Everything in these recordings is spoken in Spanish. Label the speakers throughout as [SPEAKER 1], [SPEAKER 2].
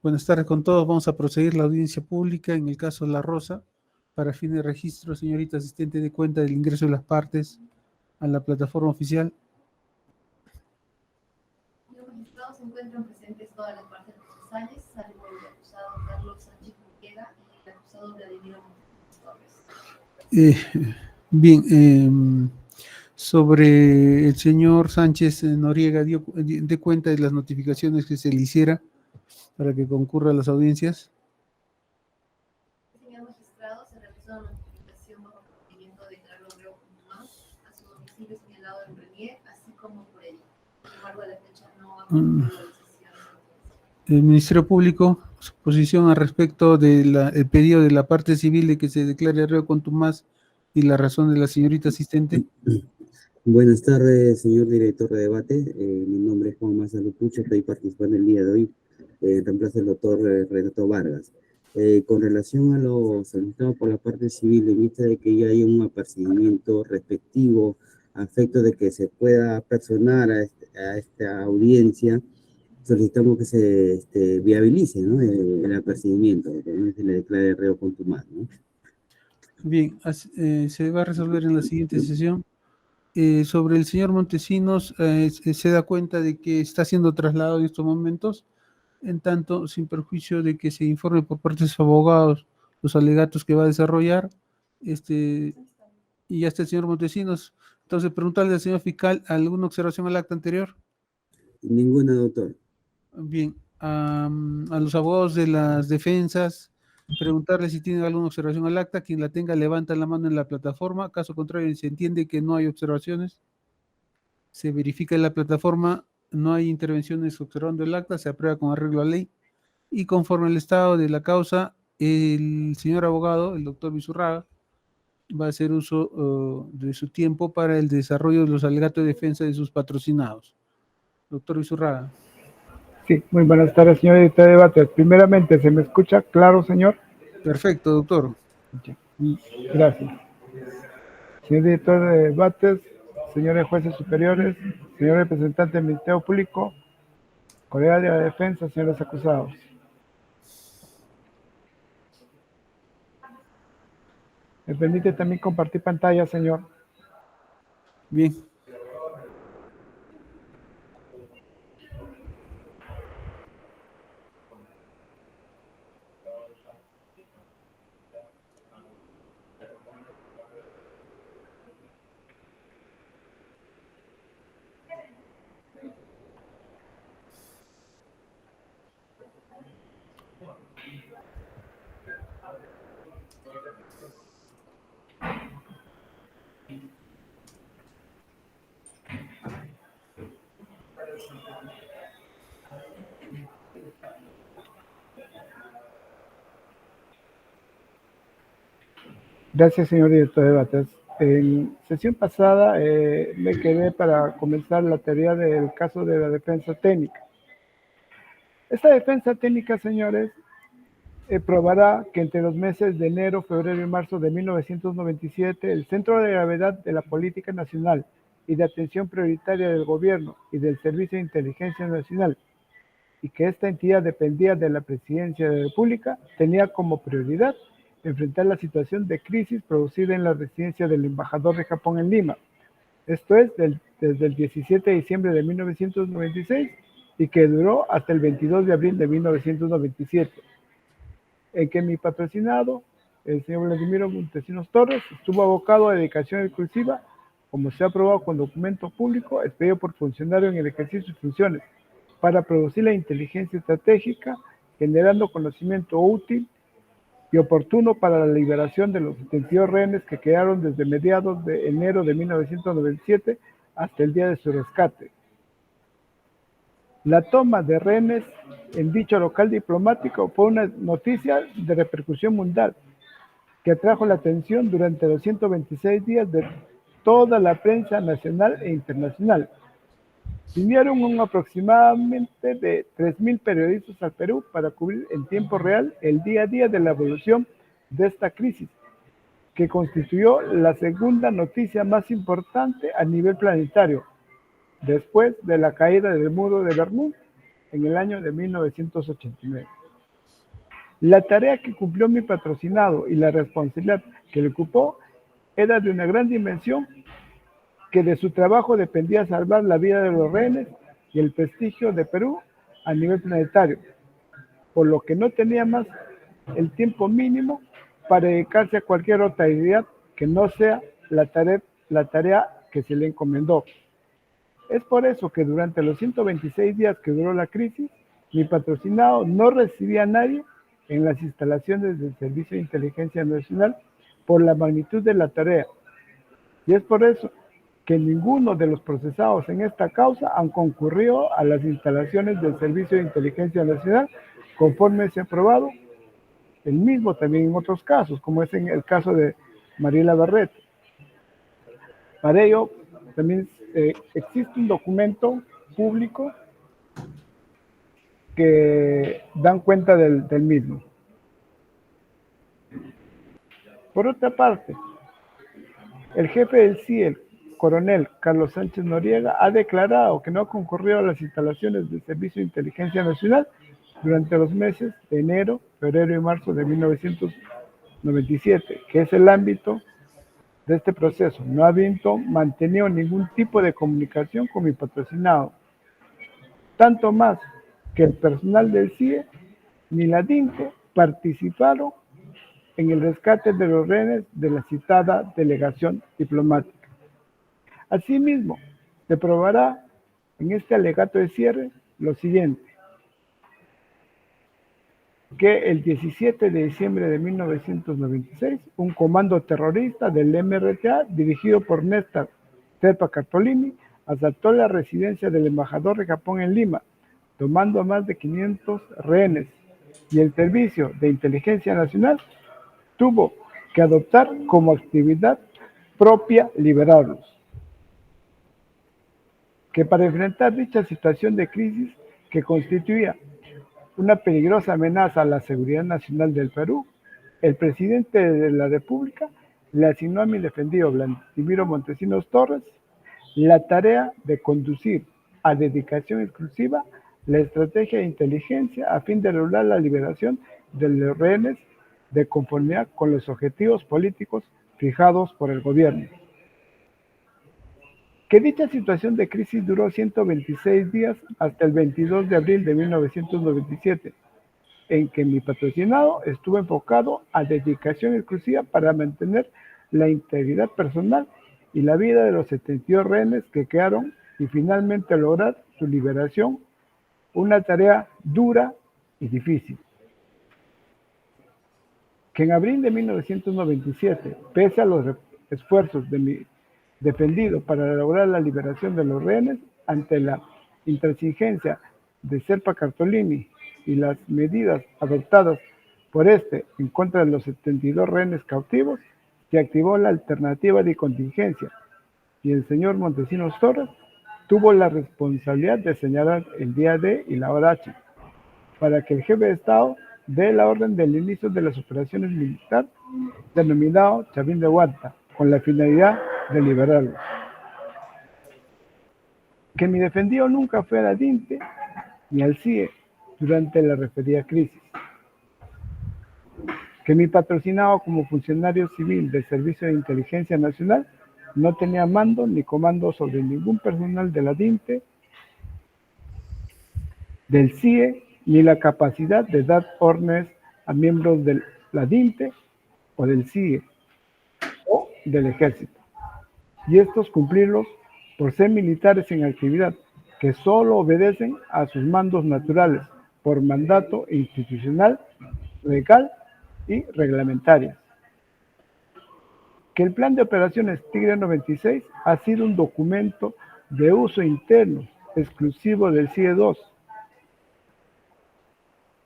[SPEAKER 1] Buenas tardes con todos. Vamos a proseguir la audiencia pública en el caso La Rosa. Para fin de registro, señorita asistente, de cuenta del ingreso de las partes a la plataforma oficial.
[SPEAKER 2] Los magistrados se encuentran presentes todas las partes procesales, salvo el acusado Carlos Sánchez Noriega y el acusado Vladimiro Montes Torres.
[SPEAKER 1] Bien, sobre el señor Sánchez Noriega, de cuenta de las notificaciones que se le hiciera para que concurra a las audiencias.
[SPEAKER 2] Señor magistrado, se realizó una notificación bajo procedimiento de Carlos Reo Contumaz a su domicilio señalado en Renier, así como por ella. Sin embargo, a la fecha no ha concluido la decisión.
[SPEAKER 1] El Ministerio Público, su posición al respecto del pedido de la parte civil de que se declare reo contumaz y la razón de la señorita asistente.
[SPEAKER 3] Buenas tardes, señor director de debate. Mi nombre es Juan Maza Lupucho, estoy participando el día de hoy en reemplazo del doctor Renato Vargas. Con relación a lo solicitado por la parte civil, en vista de que ya hay un apercibimiento respectivo a efecto de que se pueda personar a esta audiencia, solicitamos que se viabilice, ¿no?, el apercibimiento, que no se le declare reo contumaz, ¿no?
[SPEAKER 1] Bien, se va a resolver en la siguiente sesión. Sobre el señor Montesinos, se da cuenta de que está siendo trasladado en estos momentos, en tanto, sin perjuicio de que se informe por parte de sus abogados los alegatos que va a desarrollar, y ya está el señor Montesinos. Entonces, preguntarle al señor fiscal, ¿alguna observación al acta anterior?
[SPEAKER 3] Ninguna, doctor.
[SPEAKER 1] Bien, a los abogados de las defensas, preguntarle si tienen alguna observación al acta. Quien la tenga, levanta la mano en la plataforma. Caso contrario, se entiende que no hay observaciones. Se verifica en la plataforma, no hay intervenciones observando el acta, se aprueba con arreglo a ley. Y conforme al estado de la causa, el señor abogado, el doctor Vizurraga, va a hacer uso de su tiempo para el desarrollo de los alegatos de defensa de sus patrocinados. Doctor Vizurraga.
[SPEAKER 4] Sí, muy buenas tardes, señor editor de debate. Primeramente, ¿se me escucha claro, señor?
[SPEAKER 1] Perfecto, doctor.
[SPEAKER 4] Gracias. Señor editor de debates, señores jueces superiores, señor representante del Ministerio Público, colegas de la defensa, señores acusados. ¿Me permite también compartir pantalla, señor?
[SPEAKER 1] Bien.
[SPEAKER 4] Gracias, señor director de debates. En sesión pasada me quedé para comenzar la teoría del caso de la defensa técnica. Esta defensa técnica, señores, probará que entre los meses de enero, febrero y marzo de 1997, el centro de gravedad de la política nacional y de atención prioritaria del gobierno y del Servicio de Inteligencia Nacional, y que esta entidad dependía de la Presidencia de la República, tenía como prioridad enfrentar la situación de crisis producida en la residencia del embajador de Japón en Lima. Esto es, desde el 17 de diciembre de 1996 y que duró hasta el 22 de abril de 1997, en que mi patrocinado, el señor Vladimiro Montesinos Torres, estuvo abocado a dedicación exclusiva, como se ha aprobado con documento público expedido por funcionario en el ejercicio de sus funciones, para producir la inteligencia estratégica, generando conocimiento útil y oportuno para la liberación de los 72 rehenes que quedaron desde mediados de enero de 1997 hasta el día de su rescate. La toma de rehenes en dicho local diplomático fue una noticia de repercusión mundial que atrajo la atención durante los 126 días de toda la prensa nacional e internacional. Vinieron aproximadamente de 3.000 periodistas al Perú para cubrir en tiempo real el día a día de la evolución de esta crisis, que constituyó la segunda noticia más importante a nivel planetario, después de la caída del muro de Berlín en el año de 1989. La tarea que cumplió mi patrocinado y la responsabilidad que le ocupó era de una gran dimensión, que de su trabajo dependía salvar la vida de los rehenes y el prestigio de Perú a nivel planetario, por lo que no tenía más el tiempo mínimo para dedicarse a cualquier otra actividad que no sea la tarea que se le encomendó. Es por eso que durante los 126 días que duró la crisis, mi patrocinado no recibía a nadie en las instalaciones del Servicio de Inteligencia Nacional por la magnitud de la tarea. Y es por eso que ninguno de los procesados en esta causa han concurrido a las instalaciones del Servicio de Inteligencia Nacional conforme se ha probado el mismo también en otros casos, como es en el caso de Mariela Barreto. Para ello, también existe un documento público que dan cuenta del mismo. Por otra parte, el jefe del CIE, el coronel Carlos Sánchez Noriega, ha declarado que no ha concurrido a las instalaciones del Servicio de Inteligencia Nacional durante los meses de enero, febrero y marzo de 1997, que es el ámbito de este proceso. No habiendo mantenido ningún tipo de comunicación con mi patrocinado. Tanto más que el personal del CIE ni la DINTE participaron en el rescate de los rehenes de la citada delegación diplomática. Asimismo, se probará en este alegato de cierre lo siguiente: que el 17 de diciembre de 1996, un comando terrorista del MRTA, dirigido por Néstor Serpa Cartolini, asaltó la residencia del embajador de Japón en Lima, tomando a más de 500 rehenes, y el Servicio de Inteligencia Nacional tuvo que adoptar como actividad propia liberarlos. Que para enfrentar dicha situación de crisis que constituía una peligrosa amenaza a la seguridad nacional del Perú, el presidente de la República le asignó a mi defendido Vladimiro Montesinos Torres la tarea de conducir a dedicación exclusiva la estrategia de inteligencia a fin de lograr la liberación de los rehenes de conformidad con los objetivos políticos fijados por el gobierno. Que dicha situación de crisis duró 126 días hasta el 22 de abril de 1997, en que mi patrocinado estuvo enfocado a dedicación exclusiva para mantener la integridad personal y la vida de los 72 rehenes que quedaron y finalmente lograr su liberación, una tarea dura y difícil. Que en abril de 1997, pese a los esfuerzos de mi defendido para lograr la liberación de los rehenes, ante la intransigencia de Serpa Cartolini y las medidas adoptadas por este en contra de los 72 rehenes cautivos, se activó la alternativa de contingencia y el señor Montesinos Torres tuvo la responsabilidad de señalar el día D y la hora H para que el jefe de Estado dé la orden del inicio de las operaciones militares denominado Chavín de Huanta, con la finalidad de liberarlos. Que mi defendido nunca fue a la DINTE ni al CIE durante la referida crisis. Que mi patrocinado como funcionario civil del Servicio de Inteligencia Nacional no tenía mando ni comando sobre ningún personal de la DINTE, del CIE, ni la capacidad de dar órdenes a miembros de la DINTE o del CIE o del Ejército, y estos cumplirlos por ser militares en actividad, que solo obedecen a sus mandos naturales por mandato institucional, legal y reglamentario. Que el plan de operaciones Tigre 96 ha sido un documento de uso interno exclusivo del CIE-2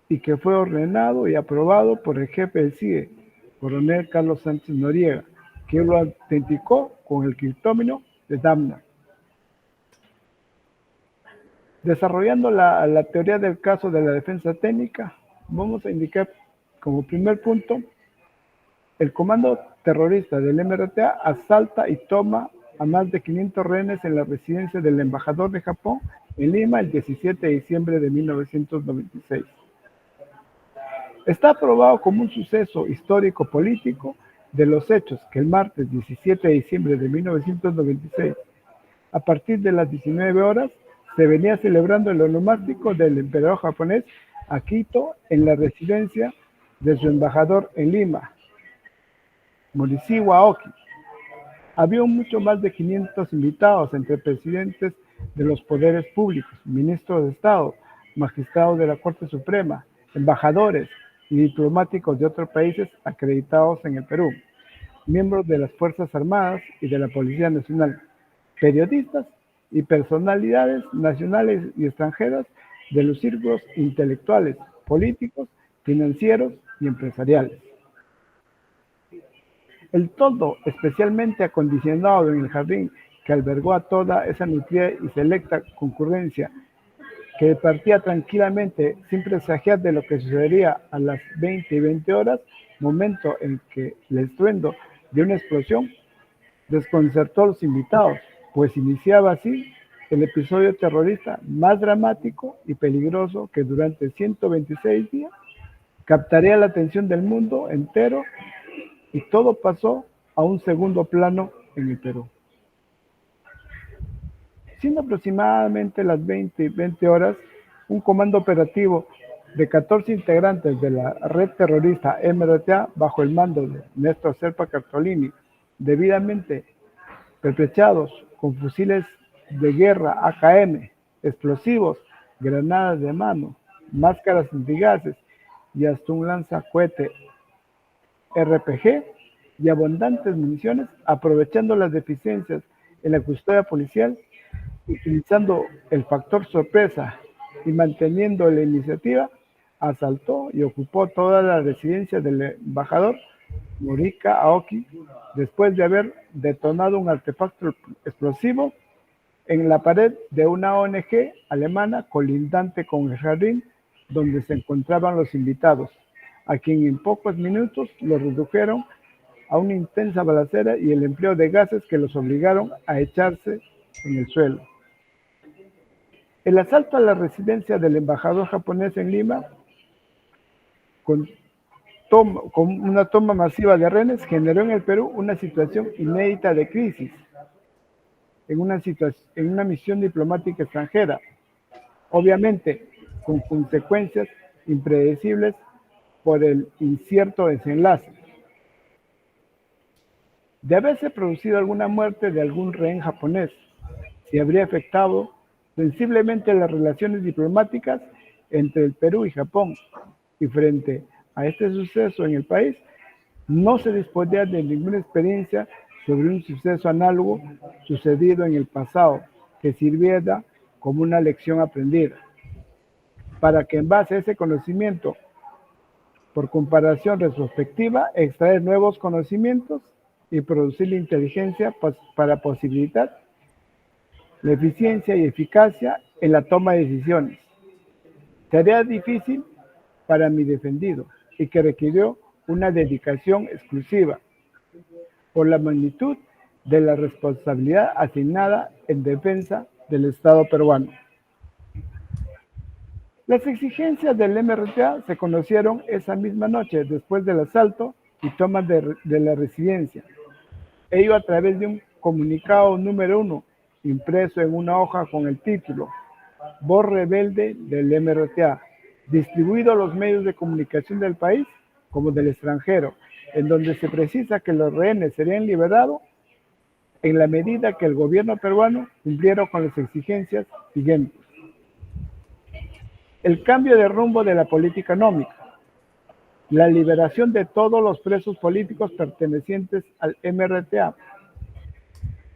[SPEAKER 4] y que fue ordenado y aprobado por el jefe del CIE, coronel Carlos Sánchez Noriega, que lo autenticó con el criptómino de Damna. Desarrollando la teoría del caso de la defensa técnica, vamos a indicar como primer punto: el comando terrorista del MRTA asalta y toma a más de 500 rehenes en la residencia del embajador de Japón en Lima el 17 de diciembre de 1996. Está aprobado como un suceso histórico-político de los hechos que el martes 17 de diciembre de 1996, a partir de las 19 horas, se venía celebrando el onomástico del emperador japonés Akito en la residencia de su embajador en Lima, Morishima Aoki. Había mucho más de 500 invitados, entre presidentes de los poderes públicos, ministros de Estado, magistrados de la Corte Suprema, embajadores y diplomáticos de otros países acreditados en el Perú, miembros de las Fuerzas Armadas y de la Policía Nacional, periodistas y personalidades nacionales y extranjeras de los círculos intelectuales, políticos, financieros y empresariales. El todo especialmente acondicionado en el jardín que albergó a toda esa nutrida y selecta concurrencia que partía tranquilamente sin presagiar de lo que sucedería a las 20 horas, momento en que el estruendo de una explosión desconcertó a los invitados, pues iniciaba así el episodio terrorista más dramático y peligroso que durante 126 días captaría la atención del mundo entero, y todo pasó a un segundo plano en el Perú. Siendo aproximadamente las 20 horas, un comando operativo de 14 integrantes de la red terrorista MRTA, bajo el mando de Néstor Serpa Cartolini, debidamente pertrechados con fusiles de guerra AKM, explosivos, granadas de mano, máscaras antigases y hasta un lanzacohete RPG y abundantes municiones, aprovechando las deficiencias en la custodia policial, utilizando el factor sorpresa y manteniendo la iniciativa, asaltó y ocupó toda la residencia del embajador Morishima Aoki, después de haber detonado un artefacto explosivo en la pared de una ONG alemana colindante con el jardín donde se encontraban los invitados, a quien en pocos minutos los redujeron a una intensa balacera y el empleo de gases que los obligaron a echarse en el suelo. El asalto a la residencia del embajador japonés en Lima, con una toma masiva de rehenes, generó en el Perú una situación inédita de crisis, en una misión diplomática extranjera, obviamente con consecuencias impredecibles por el incierto desenlace. De haberse producido alguna muerte de algún rehén japonés, se habría afectado sensiblemente las relaciones diplomáticas entre el Perú y Japón, y frente a este suceso en el país, no se disponía de ninguna experiencia sobre un suceso análogo sucedido en el pasado que sirviera como una lección aprendida, para que en base a ese conocimiento, por comparación retrospectiva, extraer nuevos conocimientos y producir la inteligencia para posibilitar la eficiencia y eficacia en la toma de decisiones. Tarea difícil para mi defendido y que requirió una dedicación exclusiva por la magnitud de la responsabilidad asignada en defensa del Estado peruano. Las exigencias del MRTA se conocieron esa misma noche después del asalto y toma de la residencia. Ello a través de un comunicado número 1, impreso en una hoja con el título Voz Rebelde del MRTA, distribuido a los medios de comunicación del país como del extranjero, en donde se precisa que los rehenes serían liberados en la medida que el gobierno peruano cumpliera con las exigencias siguientes. El cambio de rumbo de la política económica, la liberación de todos los presos políticos pertenecientes al MRTA,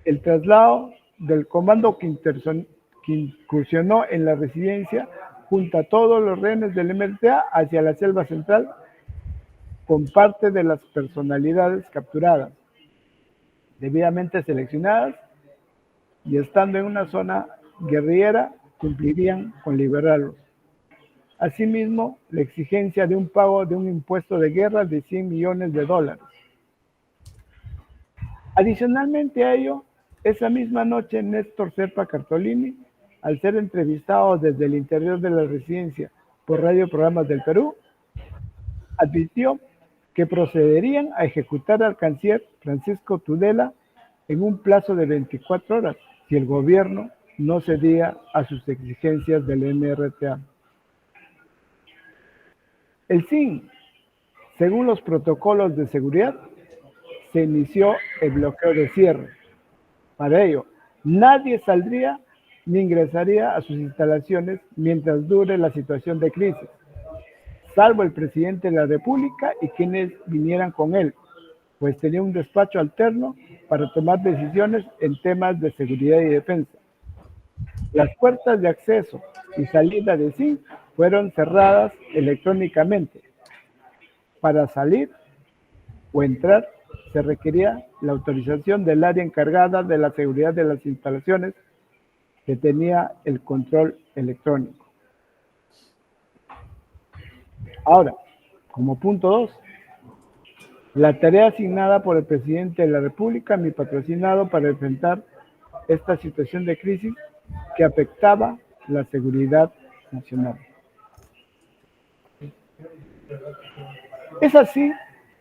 [SPEAKER 4] el traslado del comando que incursionó en la residencia junto a todos los rehenes del MRTA hacia la selva central con parte de las personalidades capturadas, debidamente seleccionadas y estando en una zona guerrillera cumplirían con liberarlos. Asimismo, la exigencia de un pago de un impuesto de guerra de $100 millones. Adicionalmente a ello, esa misma noche Néstor Serpa Cartolini, al ser entrevistado desde el interior de la residencia por radioprogramas del Perú, advirtió que procederían a ejecutar al canciller Francisco Tudela en un plazo de 24 horas si el gobierno no cedía a sus exigencias del MRTA. El SIN, según los protocolos de seguridad, se inició el bloqueo de cierre. Para ello, nadie saldría ni ingresaría a sus instalaciones mientras dure la situación de crisis, salvo el presidente de la República y quienes vinieran con él, pues tenía un despacho alterno para tomar decisiones en temas de seguridad y defensa. Las puertas de acceso y salida de SIN fueron cerradas electrónicamente. Para salir o entrar se requería la autorización del área encargada de la seguridad de las instalaciones que tenía el control electrónico. Ahora, como punto 2, la tarea asignada por el presidente de la República, mi patrocinado, para enfrentar esta situación de crisis que afectaba la seguridad nacional. Es así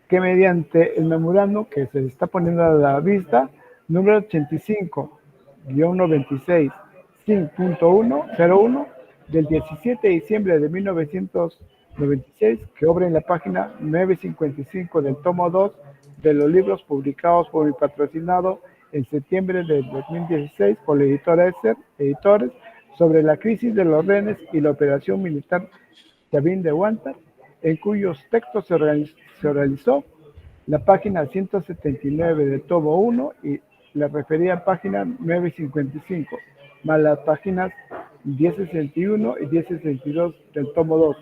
[SPEAKER 4] que mediante el memorándum que se está poniendo a la vista, número 85-96-5.101 del 17 de diciembre de 1996, que obra en la página 955 del tomo 2 de los libros publicados por mi patrocinado en septiembre de 2016 por la editora ESER Editores, sobre la crisis de los rehenes y la operación militar Chavín de Huántar, en cuyos textos se realizó la página 179 del tomo 1 y la referida página 955, más las páginas 1061 y 1062 del tomo 2,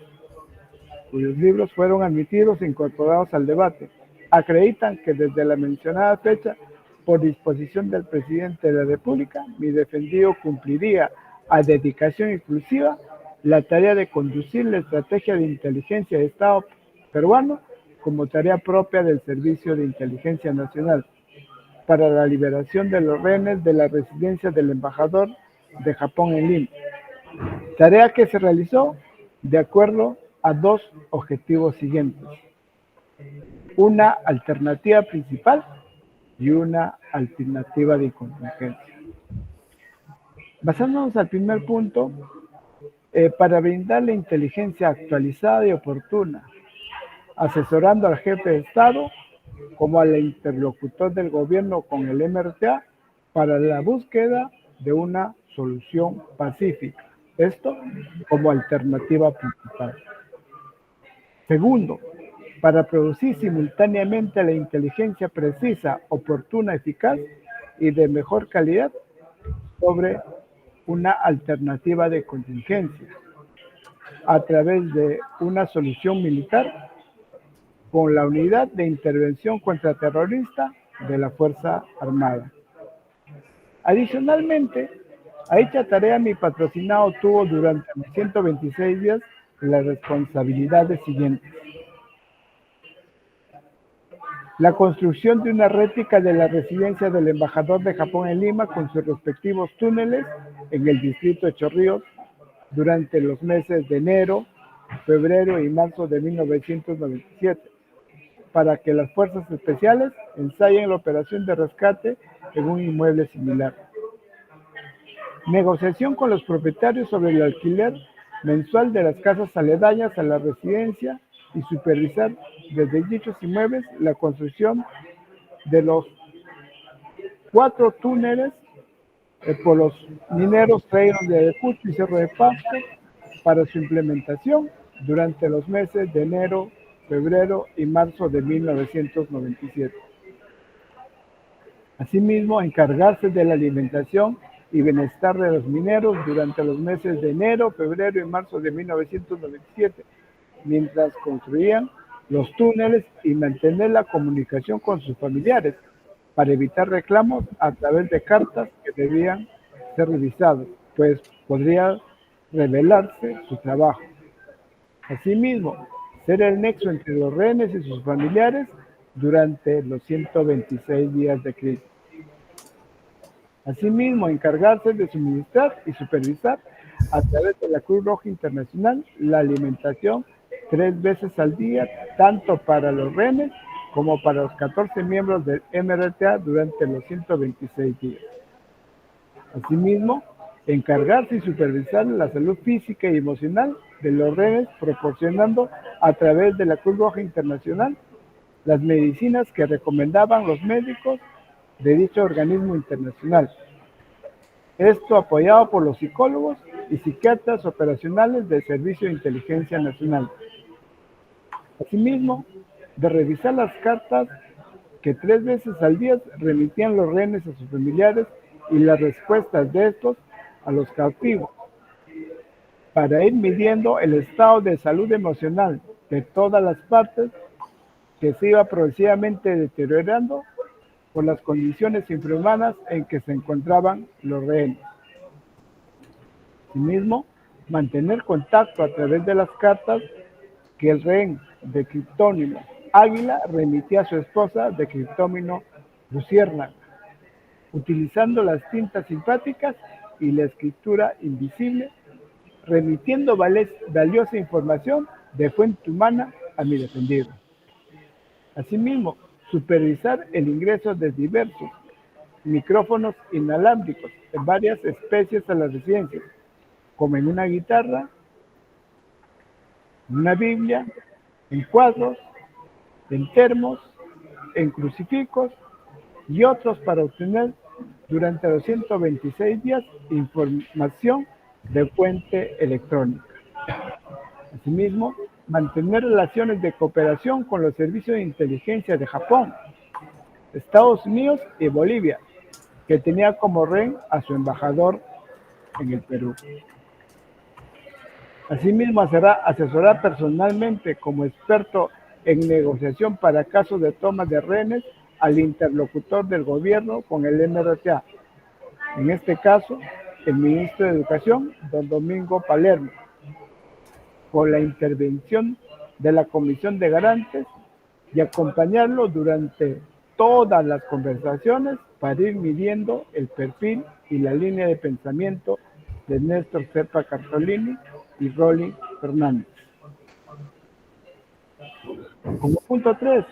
[SPEAKER 4] cuyos libros fueron admitidos e incorporados al debate. Acreditan que desde la mencionada fecha, por disposición del presidente de la República, mi defendido cumpliría a dedicación exclusiva la tarea de conducir la estrategia de inteligencia de Estado peruano como tarea propia del Servicio de Inteligencia Nacional para la liberación de los rehenes de la residencia del embajador de Japón en Lima. Tarea que se realizó de acuerdo a dos objetivos siguientes: una alternativa principal y una alternativa de contingencia. Basándonos al primer punto, para brindar la inteligencia actualizada y oportuna, asesorando al jefe de Estado como al interlocutor del gobierno con el MRTA para la búsqueda de una solución pacífica. Esto como alternativa principal. Segundo, para producir simultáneamente la inteligencia precisa, oportuna, eficaz y de mejor calidad sobre una alternativa de contingencia a través de una solución militar con la unidad de intervención contraterrorista de la Fuerza Armada. Adicionalmente, a dicha tarea mi patrocinado tuvo durante los 126 días las responsabilidades siguientes: la construcción de una réplica de la residencia del embajador de Japón en Lima con sus respectivos túneles en el distrito de Chorrillos durante los meses de enero, febrero y marzo de 1997, para que las fuerzas especiales ensayen la operación de rescate en un inmueble similar. Negociación con los propietarios sobre el alquiler mensual de las casas aledañas a la residencia y supervisar desde dichos inmuebles la construcción de los 4 túneles por los mineros traídos de Ayacucho y Cerro de Pasco para su implementación durante los meses de enero, febrero y marzo de 1997. Asimismo, encargarse de la alimentación y bienestar de los mineros durante los meses de enero, febrero y marzo de 1997, mientras construían los túneles y mantener la comunicación con sus familiares para evitar reclamos a través de cartas que debían ser revisadas, pues podría revelarse su trabajo. Asimismo, ser el nexo entre los rehenes y sus familiares durante los 126 días de crisis. Asimismo, encargarse de suministrar y supervisar a través de la Cruz Roja Internacional la alimentación 3 veces al día, tanto para los rehenes como para los 14 miembros del MRTA durante los 126 días. Asimismo, encargarse y supervisar la salud física y emocional de los rehenes, proporcionando a través de la Cruz Roja Internacional las medicinas que recomendaban los médicos de dicho organismo internacional. Esto apoyado por los psicólogos y psiquiatras operacionales del Servicio de Inteligencia Nacional. Asimismo, de revisar las cartas que 3 veces al día remitían los rehenes a sus familiares y las respuestas de estos a los cautivos, para ir midiendo el estado de salud emocional de todas las partes que se iba progresivamente deteriorando por las condiciones infrahumanas en que se encontraban los rehenes. Asimismo, mantener contacto a través de las cartas que el rehén de criptónimo Águila remitía a su esposa de criptónimo Luciérnaga, utilizando las tintas simpáticas y la escritura invisible, remitiendo valiosa información de fuente humana a mi defendido. Asimismo, supervisar el ingreso de diversos micrófonos inalámbricos en varias especies a las residencias, como en una guitarra, en una Biblia, en cuadros, en termos, en crucifijos y otros para obtener durante los 126 días información de fuente electrónica. Asimismo, mantener relaciones de cooperación con los servicios de inteligencia de Japón, Estados Unidos y Bolivia, que tenía como rehén a su embajador en el Perú. Asimismo, asesorar personalmente como experto en negociación para casos de toma de rehenes al interlocutor del gobierno con el MRTA, en este caso, el ministro de Educación, don Domingo Palermo, con la intervención de la Comisión de Garantes y acompañarlo durante todas las conversaciones para ir midiendo el perfil y la línea de pensamiento de Néstor Serpa Cartolini y Rolly Fernández. Como punto 3,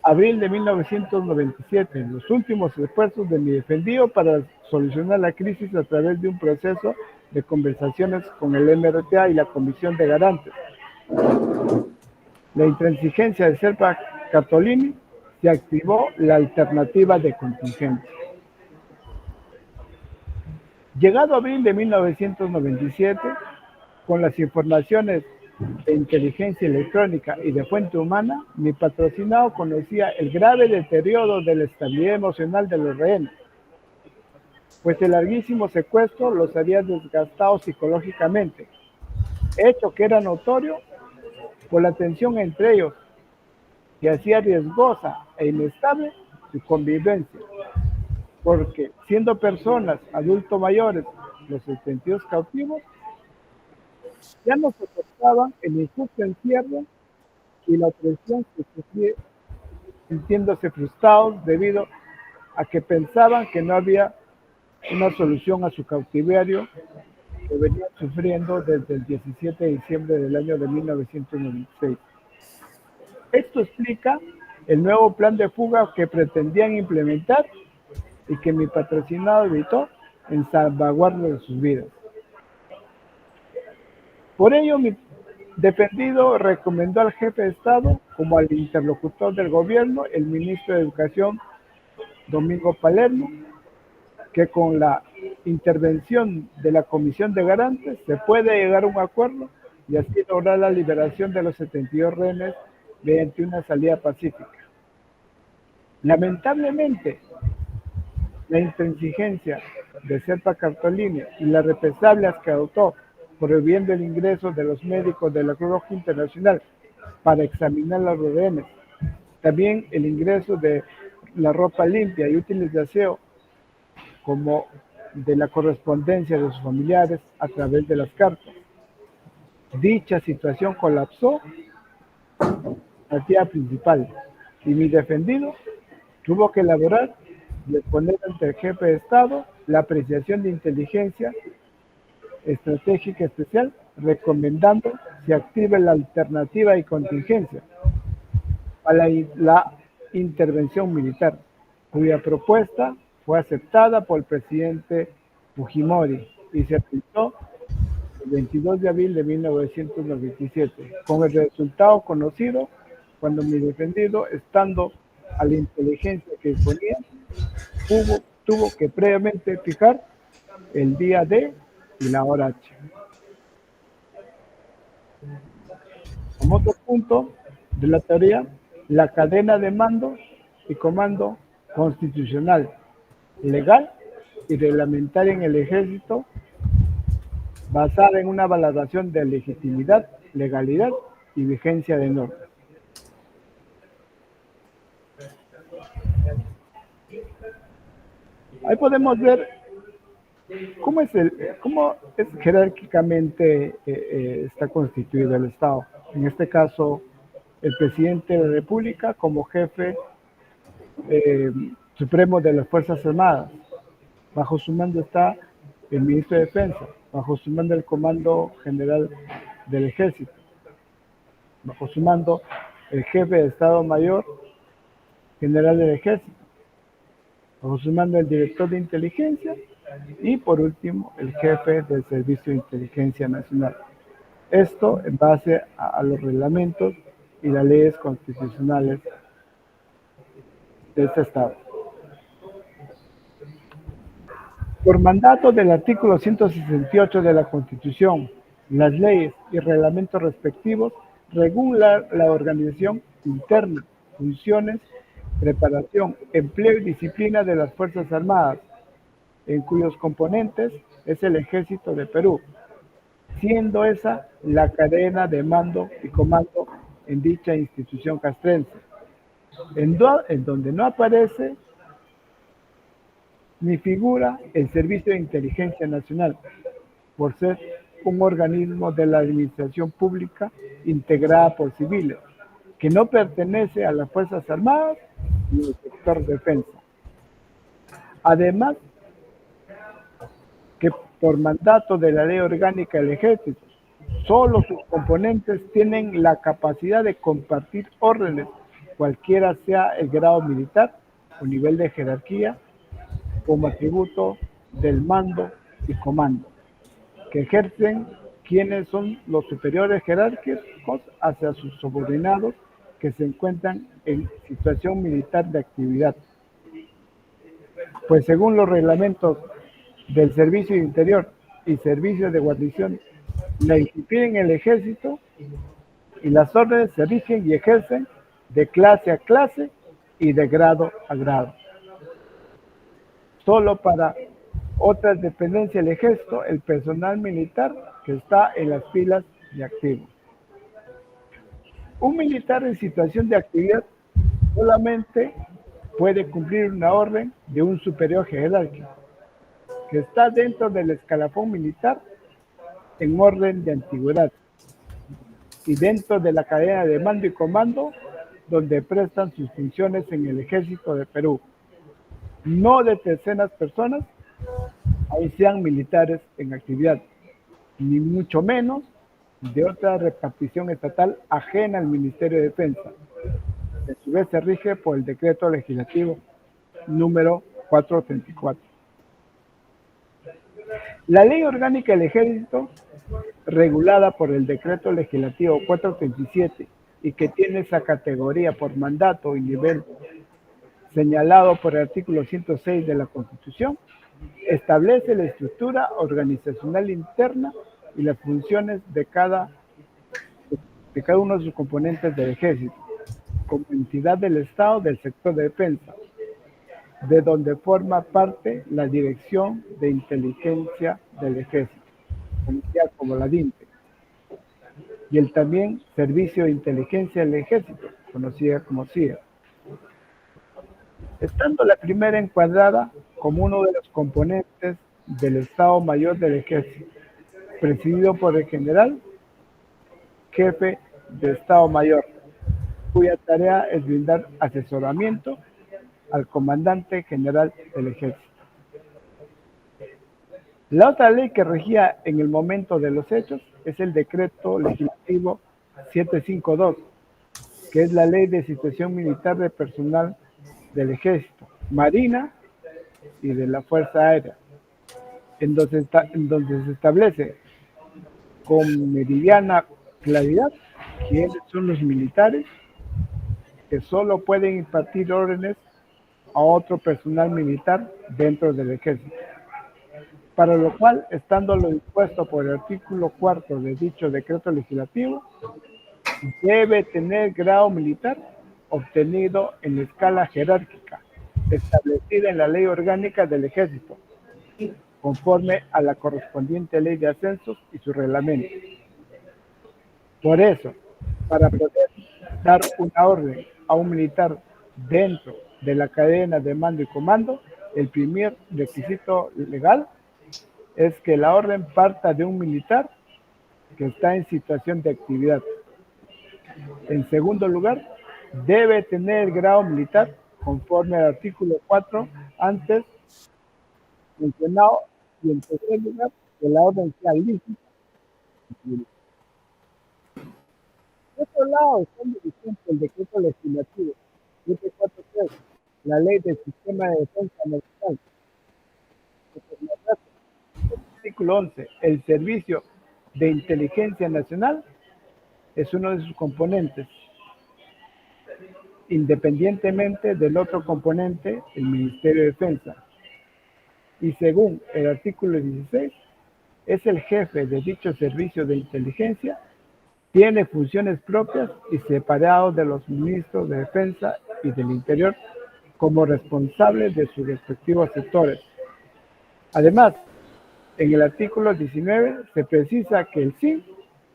[SPEAKER 4] abril de 1997, los últimos esfuerzos de mi defendido para solucionar la crisis a través de un proceso de conversaciones con el MRTA y la Comisión de Garantes. La intransigencia de Serpa Cartolini, se activó la alternativa de contingencia. Llegado abril de 1997, con las informaciones de inteligencia electrónica y de fuente humana, mi patrocinado conocía el grave deterioro de la estabilidad emocional de los rehenes, pues el larguísimo secuestro los había desgastado psicológicamente, hecho que era notorio por la tensión entre ellos, que hacía riesgosa e inestable su convivencia, porque siendo personas adultos mayores, los 72 cautivos, ya no soportaban el injusto encierro y la opresión que sufrían, sintiéndose frustrados debido a que pensaban que no había una solución a su cautiverio que venían sufriendo desde el 17 de diciembre del año de 1996. Esto explica el nuevo plan de fuga que pretendían implementar y que mi patrocinado evitó en salvaguarda de sus vidas. Por ello, mi defendido recomendó al jefe de Estado, como al interlocutor del gobierno, el ministro de Educación, Domingo Palermo, que con la intervención de la Comisión de Garantes se puede llegar a un acuerdo y así lograr la liberación de los 72 rehenes mediante una salida pacífica. Lamentablemente, la intransigencia de Serpa Cartolini y las represalias que adoptó prohibiendo el ingreso de los médicos de la Cruz Roja Internacional para examinar los rehenes, también el ingreso de la ropa limpia y útiles de aseo, como de la correspondencia de sus familiares a través de las cartas. Dicha situación colapsó la actividad principal y mi defendido tuvo que elaborar y exponer ante el jefe de Estado la apreciación de inteligencia estratégica especial recomendando se active la alternativa y contingencia para la intervención militar, cuya propuesta fue aceptada por el presidente Fujimori y se aplicó el 22 de abril de 1997, con el resultado conocido cuando mi defendido, estando a la inteligencia que disponía, tuvo que previamente fijar el día D y la hora H. Como otro punto de la teoría, la cadena de mando y comando constitucional, legal y reglamentaria en el ejército, basada en una valoración de legitimidad, legalidad y vigencia de normas. Ahí podemos ver cómo es jerárquicamente está constituido el Estado. En este caso, el presidente de la República como jefe supremo de las Fuerzas Armadas. Bajo su mando está el ministro de Defensa, bajo su mando el Comando General del Ejército, bajo su mando el jefe de Estado Mayor General del Ejército, bajo su mando el director de inteligencia y por último el jefe del Servicio de Inteligencia Nacional. Esto en base a los reglamentos y las leyes constitucionales de este Estado. Por mandato del artículo 168 de la Constitución, las leyes y reglamentos respectivos regulan la organización interna, funciones, preparación, empleo y disciplina de las Fuerzas Armadas, en cuyos componentes es el Ejército de Perú, siendo esa la cadena de mando y comando en dicha institución castrense, en donde no aparece ni figura el Servicio de Inteligencia Nacional, por ser un organismo de la administración pública integrada por civiles, que no pertenece a las Fuerzas Armadas ni al sector defensa. Además, que por mandato de la Ley Orgánica del Ejército, solo sus componentes tienen la capacidad de compartir órdenes, cualquiera sea el grado militar o nivel de jerarquía, como atributo del mando y comando, que ejercen quienes son los superiores jerárquicos hacia sus subordinados que se encuentran en situación militar de actividad. Pues según los reglamentos del Servicio de Interior y Servicio de Guarnición, la disciplina en el Ejército y las órdenes se rigen y ejercen de clase a clase y de grado a grado. Solo para otras dependencias del Ejército, el personal militar que está en las filas de activos. Un militar en situación de actividad solamente puede cumplir una orden de un superior jerárquico, que está dentro del escalafón militar en orden de antigüedad y dentro de la cadena de mando y comando donde prestan sus funciones en el Ejército de Perú. No de terceras personas, ahí sean militares en actividad, ni mucho menos de otra repartición estatal ajena al Ministerio de Defensa. A su vez se rige por el Decreto Legislativo número 434. La Ley Orgánica del Ejército, regulada por el Decreto Legislativo 437 y que tiene esa categoría por mandato y nivel señalado por el artículo 106 de la Constitución, establece la estructura organizacional interna y las funciones de cada uno de sus componentes del Ejército, como entidad del Estado del sector de defensa, de donde forma parte la Dirección de Inteligencia del Ejército, conocida como la DINTE, y el también Servicio de Inteligencia del Ejército, conocida como CIA. Estando la primera encuadrada como uno de los componentes del Estado Mayor del Ejército, presidido por el general jefe de Estado Mayor, cuya tarea es brindar asesoramiento al comandante general del Ejército. La otra ley que regía en el momento de los hechos es el decreto legislativo 752, que es la ley de situación militar de personal del Ejército, Marina y de la Fuerza Aérea, en donde se establece con meridiana claridad quiénes son los militares que solo pueden impartir órdenes a otro personal militar dentro del Ejército. Para lo cual, estando lo dispuesto por el artículo 4 de dicho decreto legislativo, debe tener grado militar obtenido en la escala jerárquica establecida en la Ley Orgánica del Ejército, conforme a la correspondiente Ley de Ascensos y su reglamento. Por eso, para poder dar una orden a un militar dentro de la cadena de mando y comando, el primer requisito legal es que la orden parta de un militar que está en situación de actividad. En segundo lugar, debe tener grado militar conforme al artículo 4 antes mencionado, y en tercer lugar, que la orden sea lícita. Por otro lado, están vigente el decreto legislativo 743, la ley del sistema de defensa nacional. Artículo 11, el servicio de inteligencia nacional es uno de sus componentes, independientemente del otro componente, el Ministerio de Defensa. Y según el artículo 16, es el jefe de dicho servicio de inteligencia, tiene funciones propias y separado de los ministros de Defensa y del Interior como responsables de sus respectivos sectores. Además, en el artículo 19 se precisa que el SIN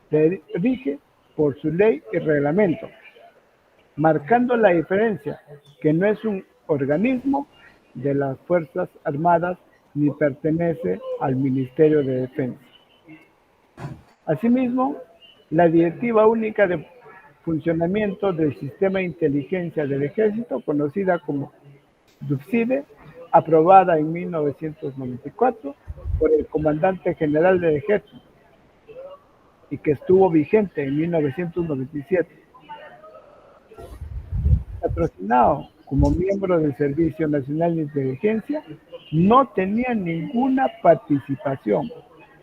[SPEAKER 4] se rige por su ley y reglamento, marcando la diferencia que no es un organismo de las Fuerzas Armadas ni pertenece al Ministerio de Defensa. Asimismo, la Directiva Única de Funcionamiento del Sistema de Inteligencia del Ejército, conocida como DUFCIDE, aprobada en 1994 por el Comandante General del Ejército y que estuvo vigente en 1997. Patrocinado como miembro del Servicio Nacional de Inteligencia, no tenía ninguna participación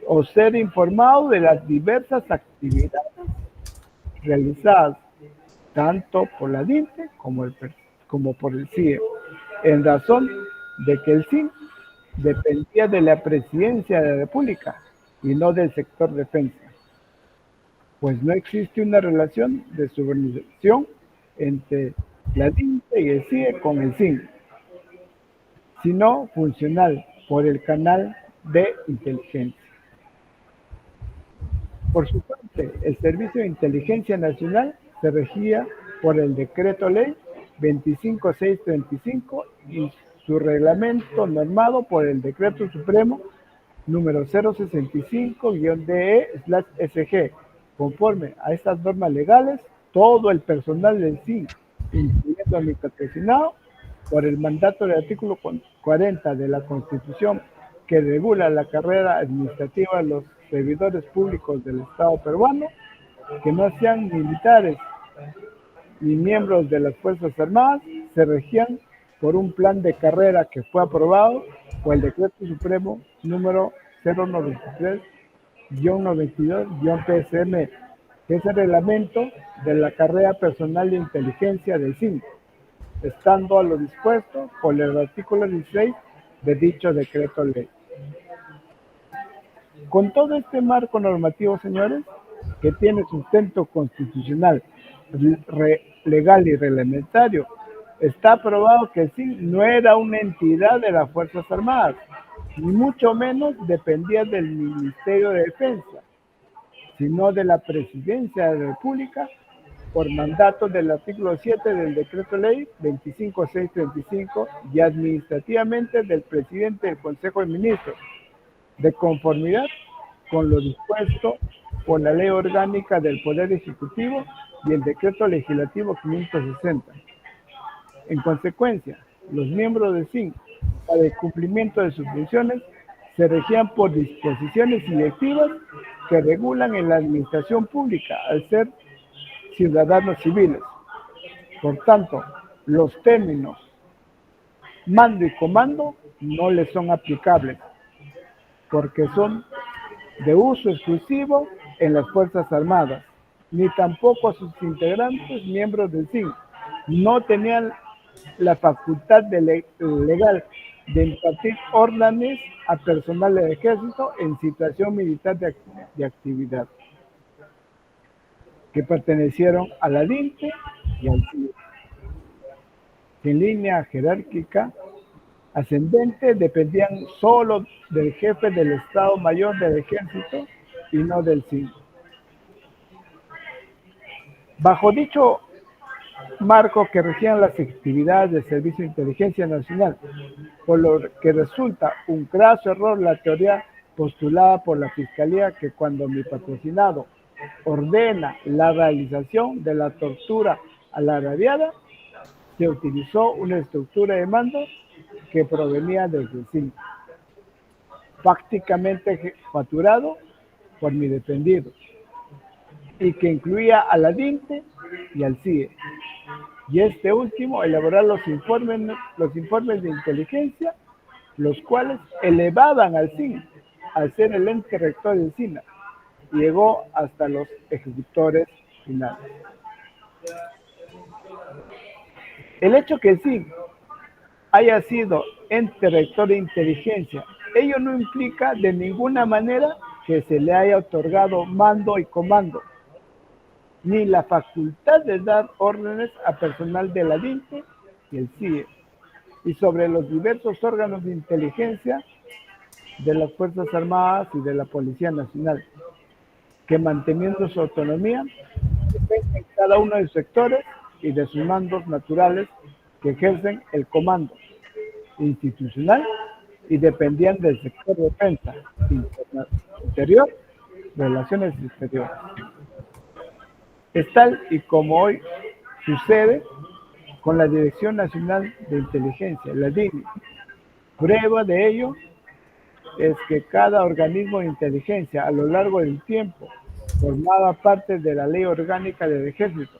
[SPEAKER 4] o ser informado de las diversas actividades realizadas tanto por la DINTE como por el CIE, en razón de que el SIN dependía de la Presidencia de la República y no del sector defensa, pues no existe una relación de subordinación entre la DINTE y el CIE con el SIN, sino funcional por el canal de inteligencia. Por su parte, el Servicio de Inteligencia Nacional se regía por el Decreto Ley 25635 y su reglamento normado por el Decreto Supremo número 065-DE/SG. Conforme a estas normas legales, todo el personal del SIN, incluyendo a mi patrocinado, por el mandato del artículo 40 de la Constitución que regula la carrera administrativa de los servidores públicos del Estado peruano, que no sean militares ni miembros de las Fuerzas Armadas, se regían por un plan de carrera que fue aprobado por el Decreto Supremo número 093-92-PSM, que es el reglamento de la carrera personal de inteligencia del SIN, estando a lo dispuesto por el artículo 16 de dicho decreto ley. Con todo este marco normativo, señores, que tiene sustento constitucional, legal y reglamentario, está aprobado que el SIN no era una entidad de las Fuerzas Armadas, ni mucho menos dependía del Ministerio de Defensa, sino de la Presidencia de la República, por mandato del artículo 7 del Decreto Ley 25635 y administrativamente del Presidente del Consejo de Ministros, de conformidad con lo dispuesto por la Ley Orgánica del Poder Ejecutivo y el Decreto Legislativo 560. En consecuencia, los miembros del SIN, para el cumplimiento de sus funciones, se regían por disposiciones y directivas que regulan en la administración pública al ser ciudadanos civiles. Por tanto, los términos mando y comando no les son aplicables porque son de uso exclusivo en las Fuerzas Armadas, ni tampoco a sus integrantes, miembros del CIN. No tenían la facultad legal de impartir órdenes a personal del ejército en situación militar de actividad, que pertenecieron a la DINTE y al CIE. En línea jerárquica ascendente dependían solo del jefe del Estado Mayor del Ejército y no del CIN. Bajo dicho marco que regían las actividades del Servicio de Inteligencia Nacional, por lo que resulta un graso error la teoría postulada por la Fiscalía que cuando mi patrocinado ordena la realización de la tortura a la agraviada, se utilizó una estructura de mando que provenía desde el CIN, prácticamente facturado por mi defendido, y que incluía a la DINTE y al CIE, y este último elaborar los informes de inteligencia, los cuales elevaban al CIN, al ser el ente rector del SINA, llegó hasta los ejecutores finales. El hecho que el CIN haya sido ente rector de inteligencia, ello no implica de ninguna manera que se le haya otorgado mando y comando, ni la facultad de dar órdenes a personal de la DINTE y el CIE, y sobre los diversos órganos de inteligencia de las Fuerzas Armadas y de la Policía Nacional, que manteniendo su autonomía, dependen en cada uno de sus sectores y de sus mandos naturales que ejercen el comando institucional y dependían del sector de defensa, interior, relaciones exteriores. Es tal y como hoy sucede con la Dirección Nacional de Inteligencia, la DINI. Prueba de ello es que cada organismo de inteligencia a lo largo del tiempo formaba parte de la Ley Orgánica del Ejército,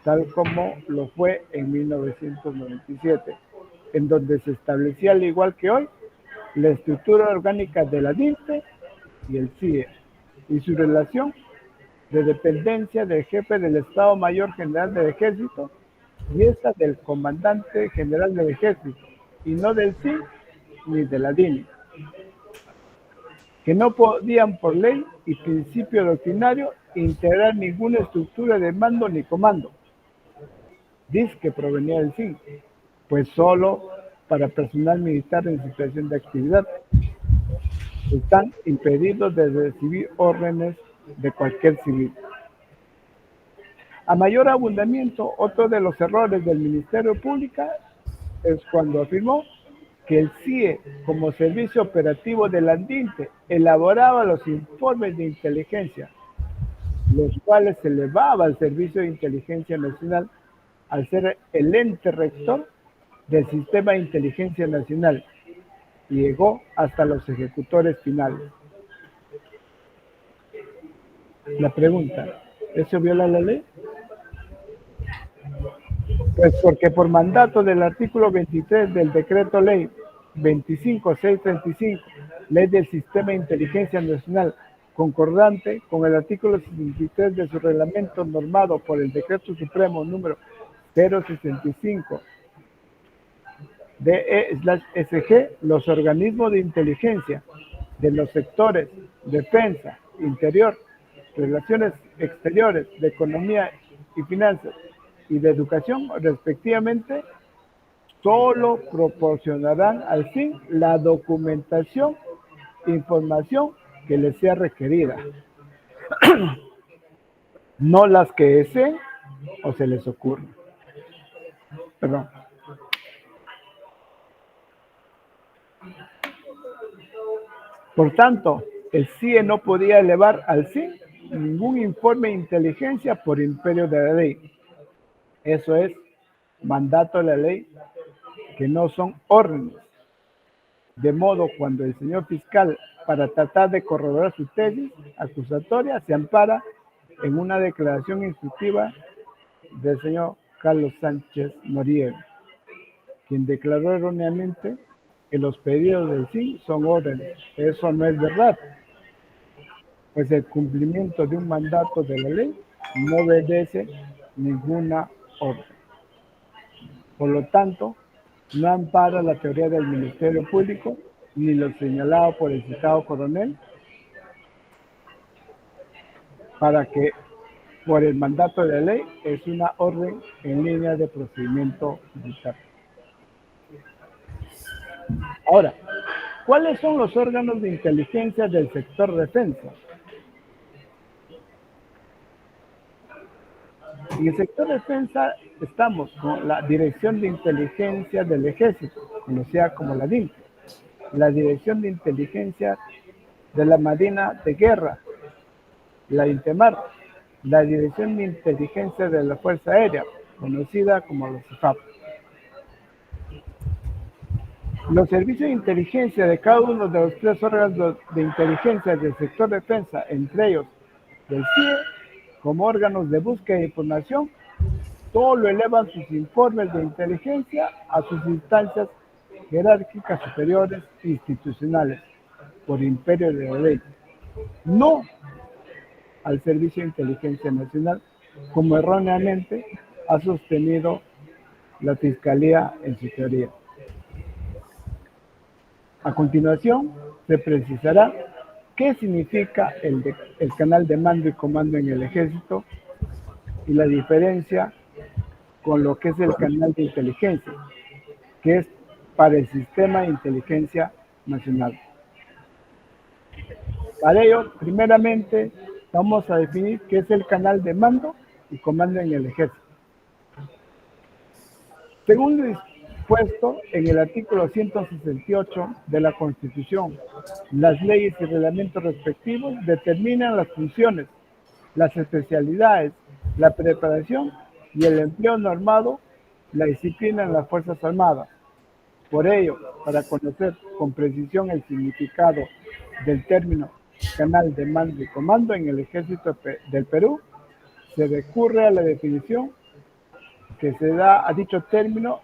[SPEAKER 4] tal como lo fue en 1997, en donde se establecía, al igual que hoy, la estructura orgánica de la DINTE y el CIE, y su relación de dependencia del jefe del Estado Mayor General del Ejército y esta del Comandante General del Ejército, y no del CIE ni de la DINI, que no podían por ley y principio doctrinario integrar ninguna estructura de mando ni comando. Dice que provenía del CIN, pues solo para personal militar en situación de actividad. Están impedidos de recibir órdenes de cualquier civil. A mayor abundamiento, otro de los errores del Ministerio Público es cuando afirmó que el CIE, como servicio operativo de la DINTE, elaboraba los informes de inteligencia, los cuales se elevaba al Servicio de Inteligencia Nacional al ser el ente rector del Sistema de Inteligencia Nacional, y llegó hasta los ejecutores finales. La pregunta, ¿eso viola la ley? Pues porque por mandato del artículo 23 del Decreto Ley 25635, Ley del Sistema de Inteligencia Nacional, concordante con el artículo 63 de su reglamento normado por el Decreto Supremo número 065 DE/SG, los organismos de inteligencia de los sectores defensa, interior, relaciones exteriores, de economía y finanzas y de educación, respectivamente, solo proporcionarán al CIN la documentación e información que les sea requerida, no las que deseen o se les ocurra. Perdón. Por tanto, el CIE no podía elevar al CIN ningún informe de inteligencia por imperio de la ley. Eso es mandato de la ley, que no son órdenes. De modo, cuando el señor fiscal, para tratar de corroborar su tesis acusatoria, se ampara en una declaración instructiva del señor Carlos Sánchez Noriega, quien declaró erróneamente que los pedidos del sí son órdenes. Eso no es verdad, pues el cumplimiento de un mandato de la ley no obedece ninguna orden. Por lo tanto, no ampara la teoría del Ministerio Público ni lo señalado por el citado coronel para que por el mandato de la ley es una orden en línea de procedimiento militar. Ahora, ¿cuáles son los órganos de inteligencia del sector defensa? En el sector defensa estamos con la Dirección de Inteligencia del Ejército, conocida como la DINC, la Dirección de Inteligencia de la Marina de Guerra, la INTEMAR, la Dirección de Inteligencia de la Fuerza Aérea, conocida como la CIFAP. Los servicios de inteligencia de cada uno de los tres órganos de inteligencia del sector defensa, entre ellos del CIE, como órganos de búsqueda de información, todo lo elevan sus informes de inteligencia a sus instancias jerárquicas superiores institucionales, por imperio de la ley, no al Servicio de Inteligencia Nacional, como erróneamente ha sostenido la Fiscalía en su teoría. A continuación, se precisará qué significa el canal de mando y comando en el Ejército y la diferencia con lo que es el canal de inteligencia, que es para el Sistema de Inteligencia Nacional. Para ello, primeramente, vamos a definir qué es el canal de mando y comando en el Ejército. Según lo dispuesto en el artículo 168 de la Constitución, las leyes y reglamentos respectivos determinan las funciones, las especialidades, la preparación y el empleo normado, la disciplina en las Fuerzas Armadas. Por ello, para conocer con precisión el significado del término canal de mando y comando en el Ejército del Perú, se recurre a la definición que se da a dicho término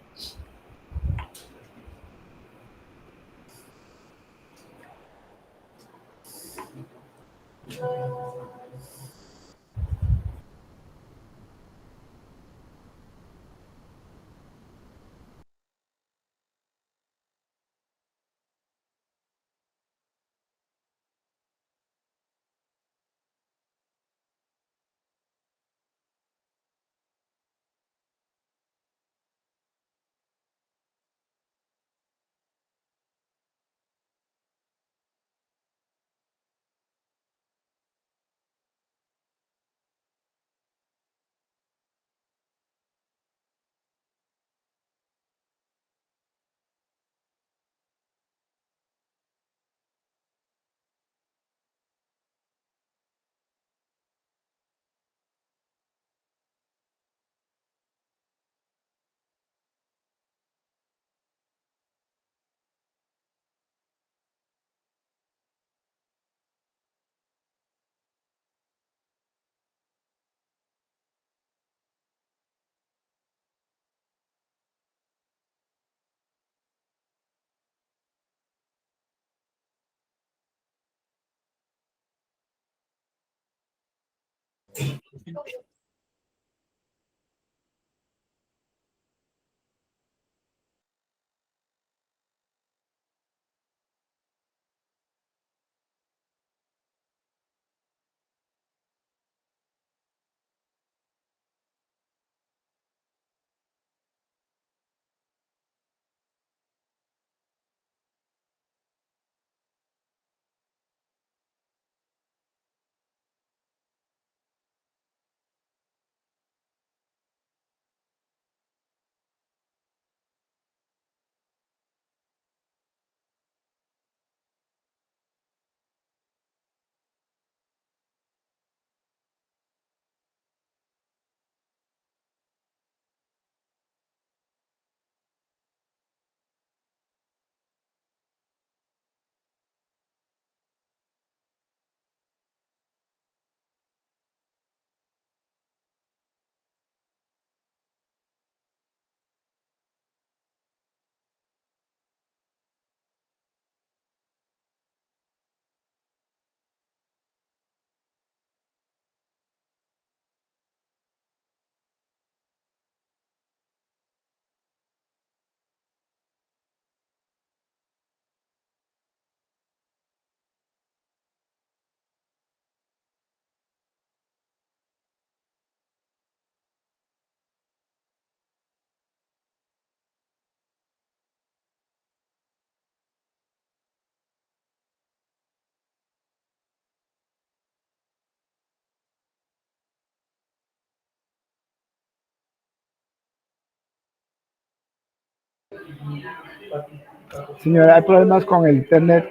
[SPEAKER 4] Señora, hay problemas con el internet.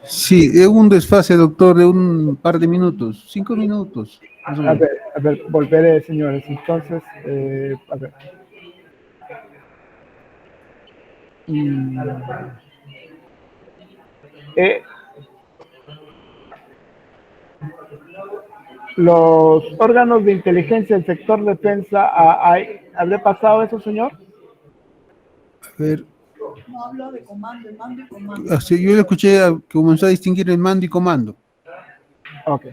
[SPEAKER 1] Sí, es un desfase, doctor, de un par de minutos, 5 minutos. Más o menos.
[SPEAKER 4] A ver, volveré, señores. Entonces, a ver. Mm, eh, los órganos de inteligencia del sector defensa, ¿habré pasado eso, señor?
[SPEAKER 1] A ver,
[SPEAKER 5] No hablo de comando, de mando y comando.
[SPEAKER 1] así, yo le escuché que comenzó a distinguir el mando y comando.
[SPEAKER 4] Ok.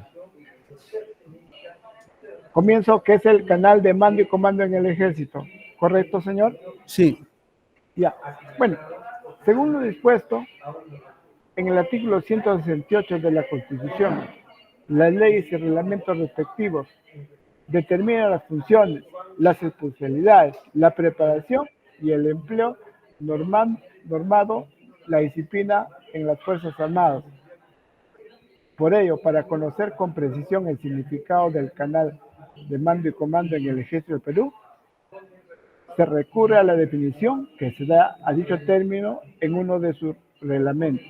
[SPEAKER 4] Comienzo, que es el canal de mando y comando en el ejército. ¿Correcto, señor?
[SPEAKER 1] Sí,
[SPEAKER 4] Ya. Bueno, según lo dispuesto en el artículo 168 de la Constitución, las leyes y reglamentos respectivos determinan las funciones, las especialidades, la preparación y el empleo normado, la disciplina en las Fuerzas Armadas. Por ello, para conocer con precisión el significado del canal de mando y comando en el Ejército del Perú, se recurre a la definición que se da a dicho término en uno de sus reglamentos.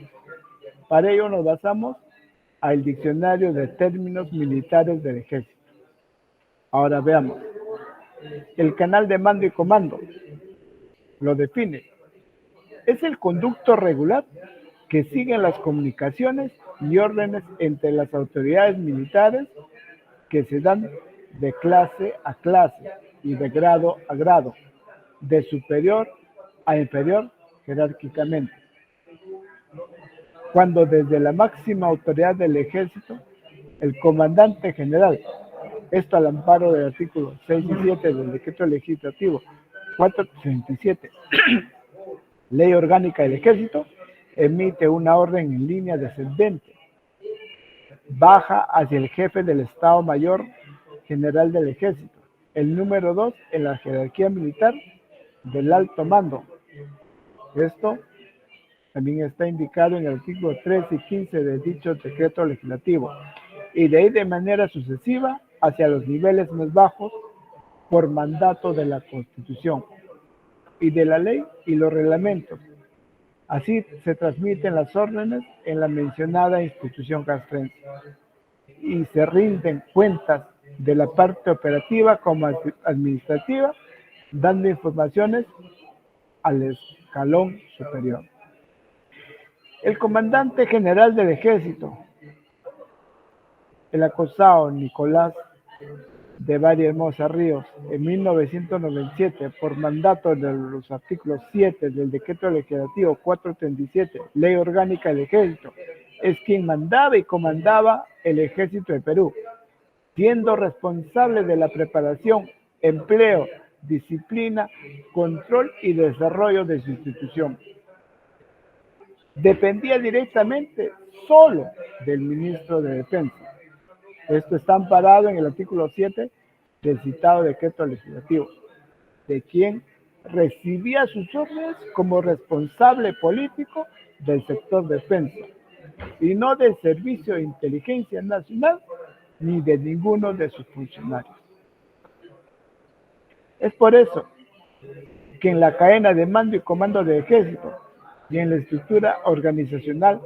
[SPEAKER 4] Para ello nos basamos al diccionario de términos militares del Ejército. Ahora veamos. El canal de mando y comando lo define. Es el conducto regular que siguen las comunicaciones y órdenes entre las autoridades militares que se dan de clase a clase y de grado a grado, de superior a inferior jerárquicamente. Cuando desde la máxima autoridad del ejército, el comandante general, esto al amparo del artículo 6 y 7 del decreto legislativo 437, ley orgánica del ejército, emite una orden en línea descendente, baja hacia el jefe del Estado Mayor General del Ejército, el número 2 en la jerarquía militar del alto mando. Esto también está indicado en el artículo 13 y 15 de dicho decreto legislativo, y de ahí de manera sucesiva hacia los niveles más bajos por mandato de la Constitución y de la ley y los reglamentos. Así se transmiten las órdenes en la mencionada institución castrense y se rinden cuentas de la parte operativa como administrativa, dando informaciones al escalón superior. El comandante general del ejército, el acosado Nicolás de Bari Hermosa Ríos, en 1997, por mandato de los artículos 7 del decreto legislativo 437, ley orgánica del ejército, es quien mandaba y comandaba el ejército de Perú, siendo responsable de la preparación, empleo, disciplina, control y desarrollo de su institución. Dependía directamente solo del ministro de Defensa. Esto está amparado en el artículo 7 del citado decreto legislativo, de quien recibía sus órdenes como responsable político del sector defensa, y no del Servicio de Inteligencia Nacional ni de ninguno de sus funcionarios. Es por eso que en la cadena de mando y comando del ejército y en la estructura organizacional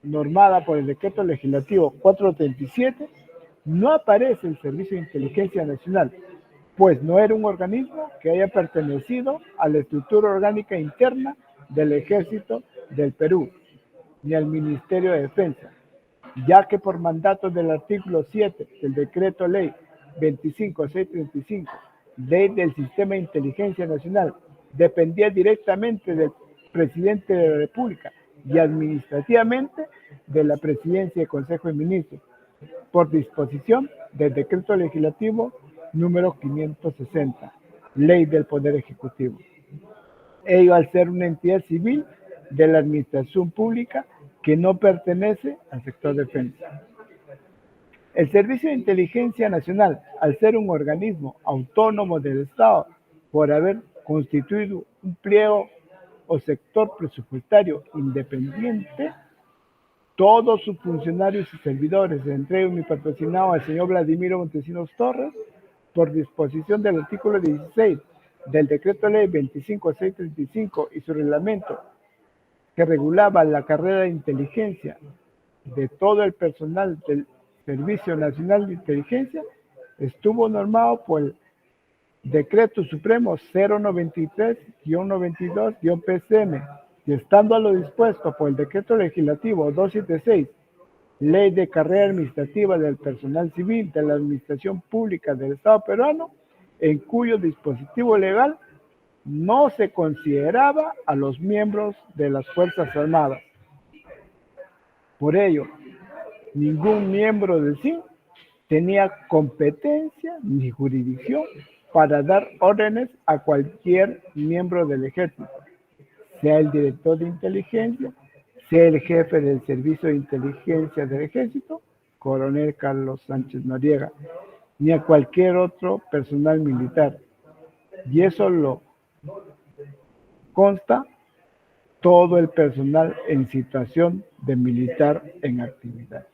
[SPEAKER 4] normada por el decreto legislativo 437, no aparece el Servicio de Inteligencia Nacional, pues no era un organismo que haya pertenecido a la estructura orgánica interna del Ejército del Perú, ni al Ministerio de Defensa, ya que por mandato del artículo 7 del Decreto Ley 25635, Ley del Sistema de Inteligencia Nacional, dependía directamente del Presidente de la República y administrativamente de la Presidencia y Consejo de Ministros, por disposición del Decreto Legislativo número 560, Ley del Poder Ejecutivo. Ello al ser una entidad civil de la administración pública que no pertenece al sector defensa. El Servicio de Inteligencia Nacional, al ser un organismo autónomo del Estado, por haber constituido un pliego o sector presupuestario independiente, todos sus funcionarios y servidores, entre ellos mi patrocinado, el señor Vladimiro Montesinos Torres, por disposición del artículo 16 del Decreto Ley 25635 y su reglamento que regulaba la carrera de inteligencia de todo el personal del Servicio Nacional de Inteligencia, estuvo normado por el Decreto Supremo 093-92-PCM, y estando a lo dispuesto por el Decreto Legislativo 276, Ley de Carrera Administrativa del Personal Civil de la Administración Pública del Estado peruano, en cuyo dispositivo legal no se consideraba a los miembros de las Fuerzas Armadas. Por ello, ningún miembro del SIN tenía competencia ni jurisdicción para dar órdenes a cualquier miembro del ejército, sea el director de inteligencia, sea el jefe del servicio de inteligencia del ejército, coronel Carlos Sánchez Noriega, ni a cualquier otro personal militar. Y eso lo consta todo el personal en situación de militar en actividad.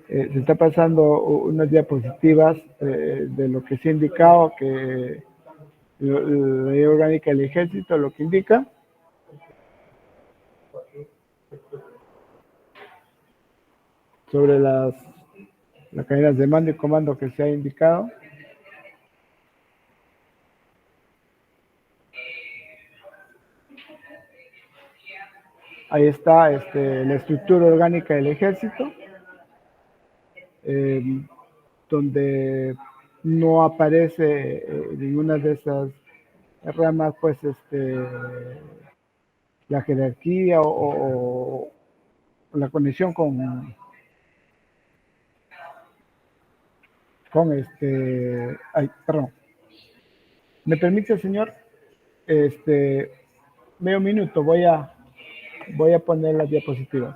[SPEAKER 4] Se está pasando unas diapositivas de lo que se ha indicado, que la ley orgánica del ejército lo que indica. Sobre las cadenas de mando y comando que se ha indicado. Ahí está la estructura orgánica del ejército, donde no aparece ninguna de esas ramas, pues la jerarquía o la conexión con ay, perdón. ¿Me permite, señor? Medio minuto, voy a poner las diapositivas.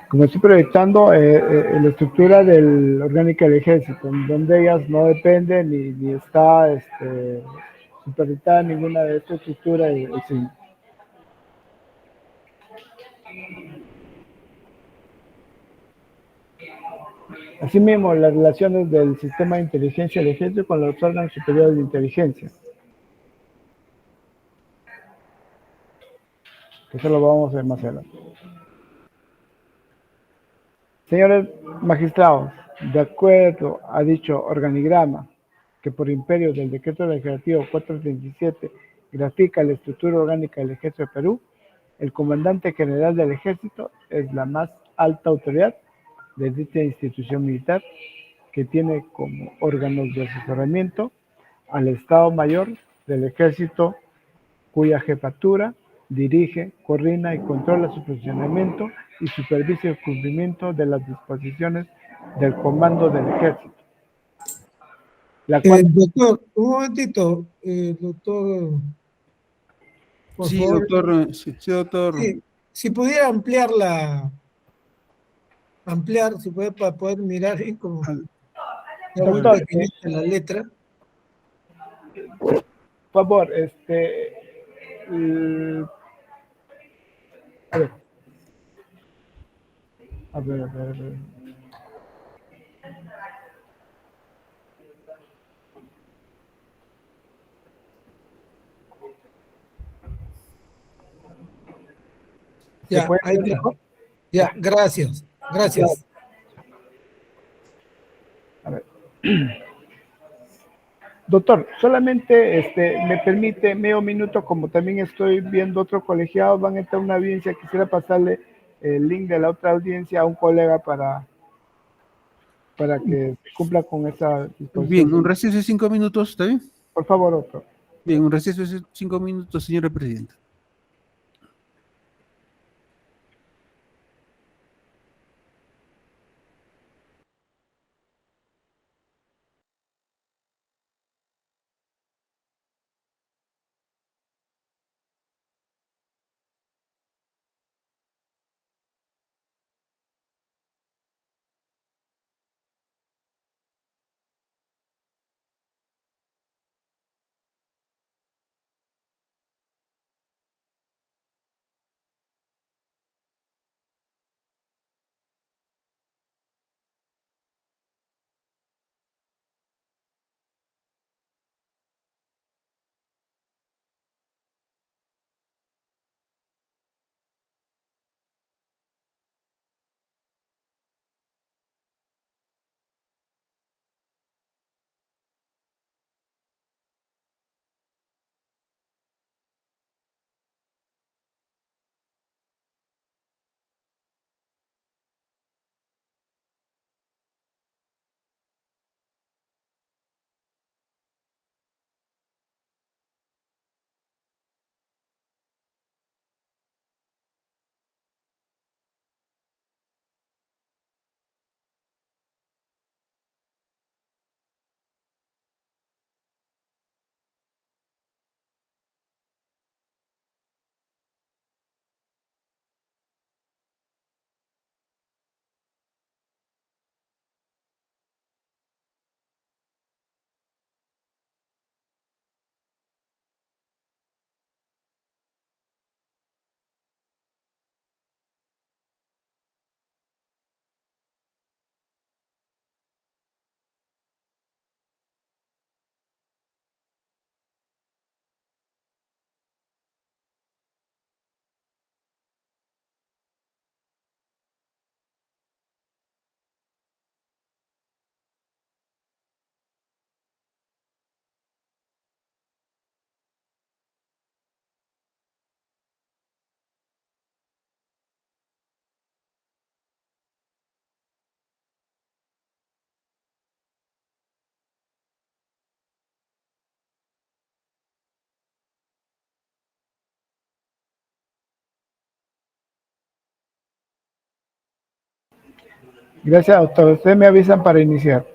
[SPEAKER 4] Como estoy proyectando la estructura del orgánica del ejército, en donde ellas no dependen ni está supeditada ninguna de estas estructuras. Sí. Asimismo, las relaciones del sistema de inteligencia del ejército con los órganos superiores de inteligencia. Eso lo vamos a ver más adelante. Señores magistrados, de acuerdo a dicho organigrama, que por imperio del Decreto Legislativo 437 grafica la estructura orgánica del Ejército de Perú, el Comandante General del Ejército es la más alta autoridad de dicha institución militar, que tiene como órganos de asesoramiento al Estado Mayor del Ejército, cuya jefatura dirige, coordina y controla su funcionamiento y supervisa el cumplimiento de las disposiciones del Comando del Ejército.
[SPEAKER 6] Doctor, un momentito, doctor. Por
[SPEAKER 1] Sí,
[SPEAKER 6] favor,
[SPEAKER 1] doctor. Sí, doctor.
[SPEAKER 6] si pudiera ampliar, si puede, para poder mirar bien como
[SPEAKER 4] Doctor,
[SPEAKER 6] la letra.
[SPEAKER 4] Por favor, a ver.
[SPEAKER 6] Ya, ahí está. Ya, gracias. Gracias.
[SPEAKER 4] A ver. Doctor, solamente me permite medio minuto, como también estoy viendo otro colegiado, van a entrar a una audiencia, quisiera pasarle el link de la otra audiencia a un colega para que cumpla con esa
[SPEAKER 1] Bien, un
[SPEAKER 4] disposición.
[SPEAKER 1] receso de 5 minutos, ¿está bien?
[SPEAKER 4] Por favor, doctor.
[SPEAKER 1] Bien, un receso de 5 minutos, señora presidenta.
[SPEAKER 4] Gracias, doctor. Ustedes me avisan para iniciar.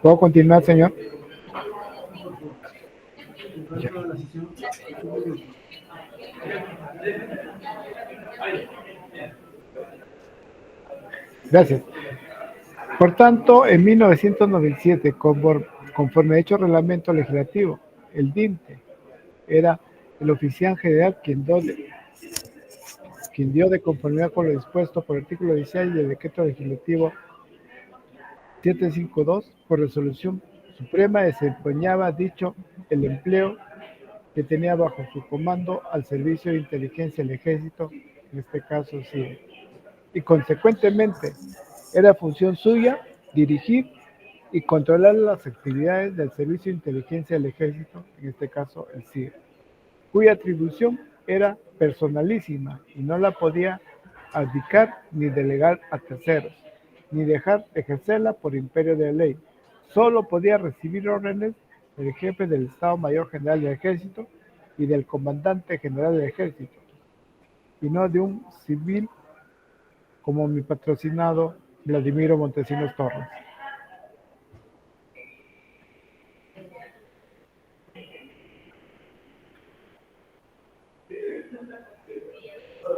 [SPEAKER 4] ¿Puedo continuar, señor? Gracias. Por tanto, en 1997, conforme a dicho reglamento legislativo, el DINTE era el oficial general quien dio de conformidad con lo dispuesto por el artículo 16 del decreto legislativo 752, por resolución suprema, desempeñaba dicho el empleo que tenía bajo su comando al servicio de inteligencia del ejército, en este caso CIE. Y consecuentemente era función suya dirigir y controlar las actividades del servicio de inteligencia del ejército, en este caso el CIE, cuya atribución era personalísima y no la podía abdicar ni delegar a terceros, ni dejar de ejercerla por imperio de ley. Solo podía recibir órdenes del jefe del Estado Mayor General del Ejército y del comandante general del Ejército, y no de un civil como mi patrocinado Vladimiro Montesinos Torres.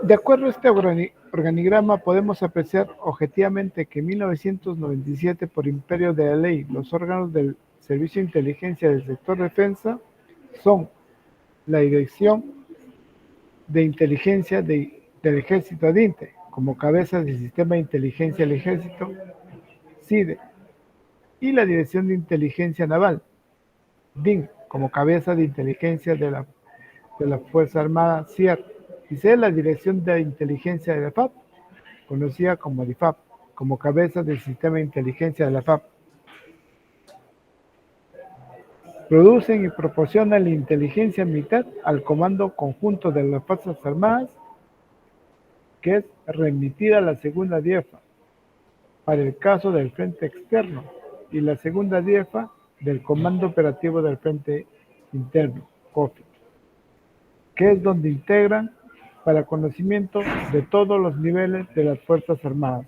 [SPEAKER 4] De acuerdo a este organigrama, podemos apreciar objetivamente que en 1997, por imperio de la ley, los órganos del Servicio de Inteligencia del Sector Defensa son la Dirección de Inteligencia del Ejército DINTE, como cabeza del Sistema de Inteligencia del Ejército, CIDE, y la Dirección de Inteligencia Naval, DIN, como cabeza de inteligencia de la Fuerza Armada, CIAR, y C, la Dirección de Inteligencia de la FAP, conocida como DIFAP, como cabeza del Sistema de Inteligencia de la FAP. Producen y proporcionan la inteligencia militar al Comando Conjunto de las Fuerzas Armadas, que es remitida a la segunda DIEFA para el caso del Frente Externo y la segunda DIEFA del Comando Operativo del Frente Interno, COFI, que es donde integran para conocimiento de todos los niveles de las Fuerzas Armadas.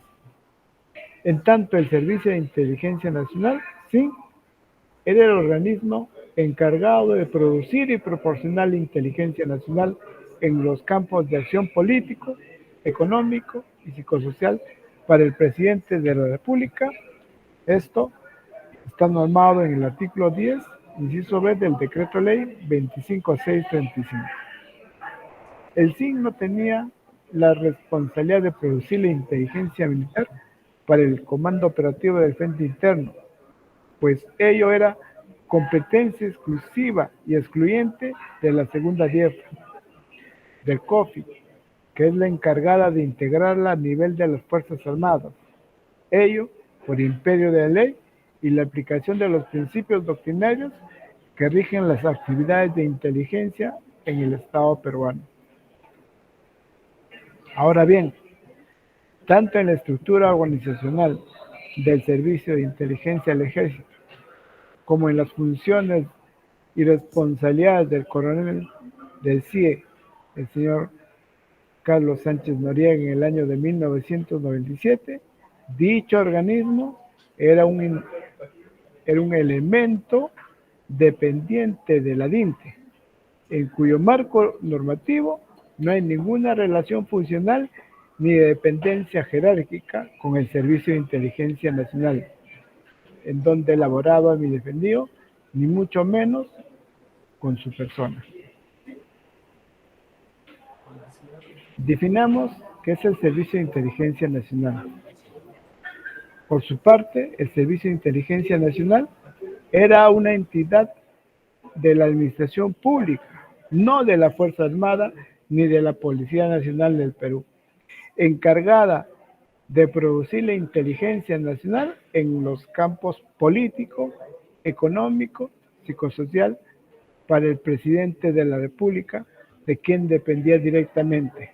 [SPEAKER 4] En tanto, el Servicio de Inteligencia Nacional, SIN, era el organismo encargado de producir y proporcionar la inteligencia nacional en los campos de acción político, económico y psicosocial para el presidente de la República. Esto está normado en el artículo 10, inciso B del Decreto Ley 25635. El SIN no tenía la responsabilidad de producir la inteligencia militar para el Comando Operativo del Frente Interno, pues ello era competencia exclusiva y excluyente de la segunda DIEFA, del COFI, que es la encargada de integrarla a nivel de las Fuerzas Armadas, ello por imperio de la ley y la aplicación de los principios doctrinarios que rigen las actividades de inteligencia en el Estado peruano. Ahora bien, tanto en la estructura organizacional del Servicio de Inteligencia del Ejército, como en las funciones y responsabilidades del coronel del CIE, el señor Carlos Sánchez Noriega, en el año de 1997, dicho organismo era un elemento dependiente de la DINTE, en cuyo marco normativo no hay ninguna relación funcional ni de dependencia jerárquica con el Servicio de Inteligencia Nacional, en donde elaboraba mi defendido, ni mucho menos con su persona. Definamos qué es el Servicio de Inteligencia Nacional. Por su parte, el Servicio de Inteligencia Nacional era una entidad de la administración pública, no de la Fuerza Armada ni de la Policía Nacional del Perú, encargada de producir la inteligencia nacional en los campos político, económico, psicosocial, para el presidente de la República, de quien dependía directamente.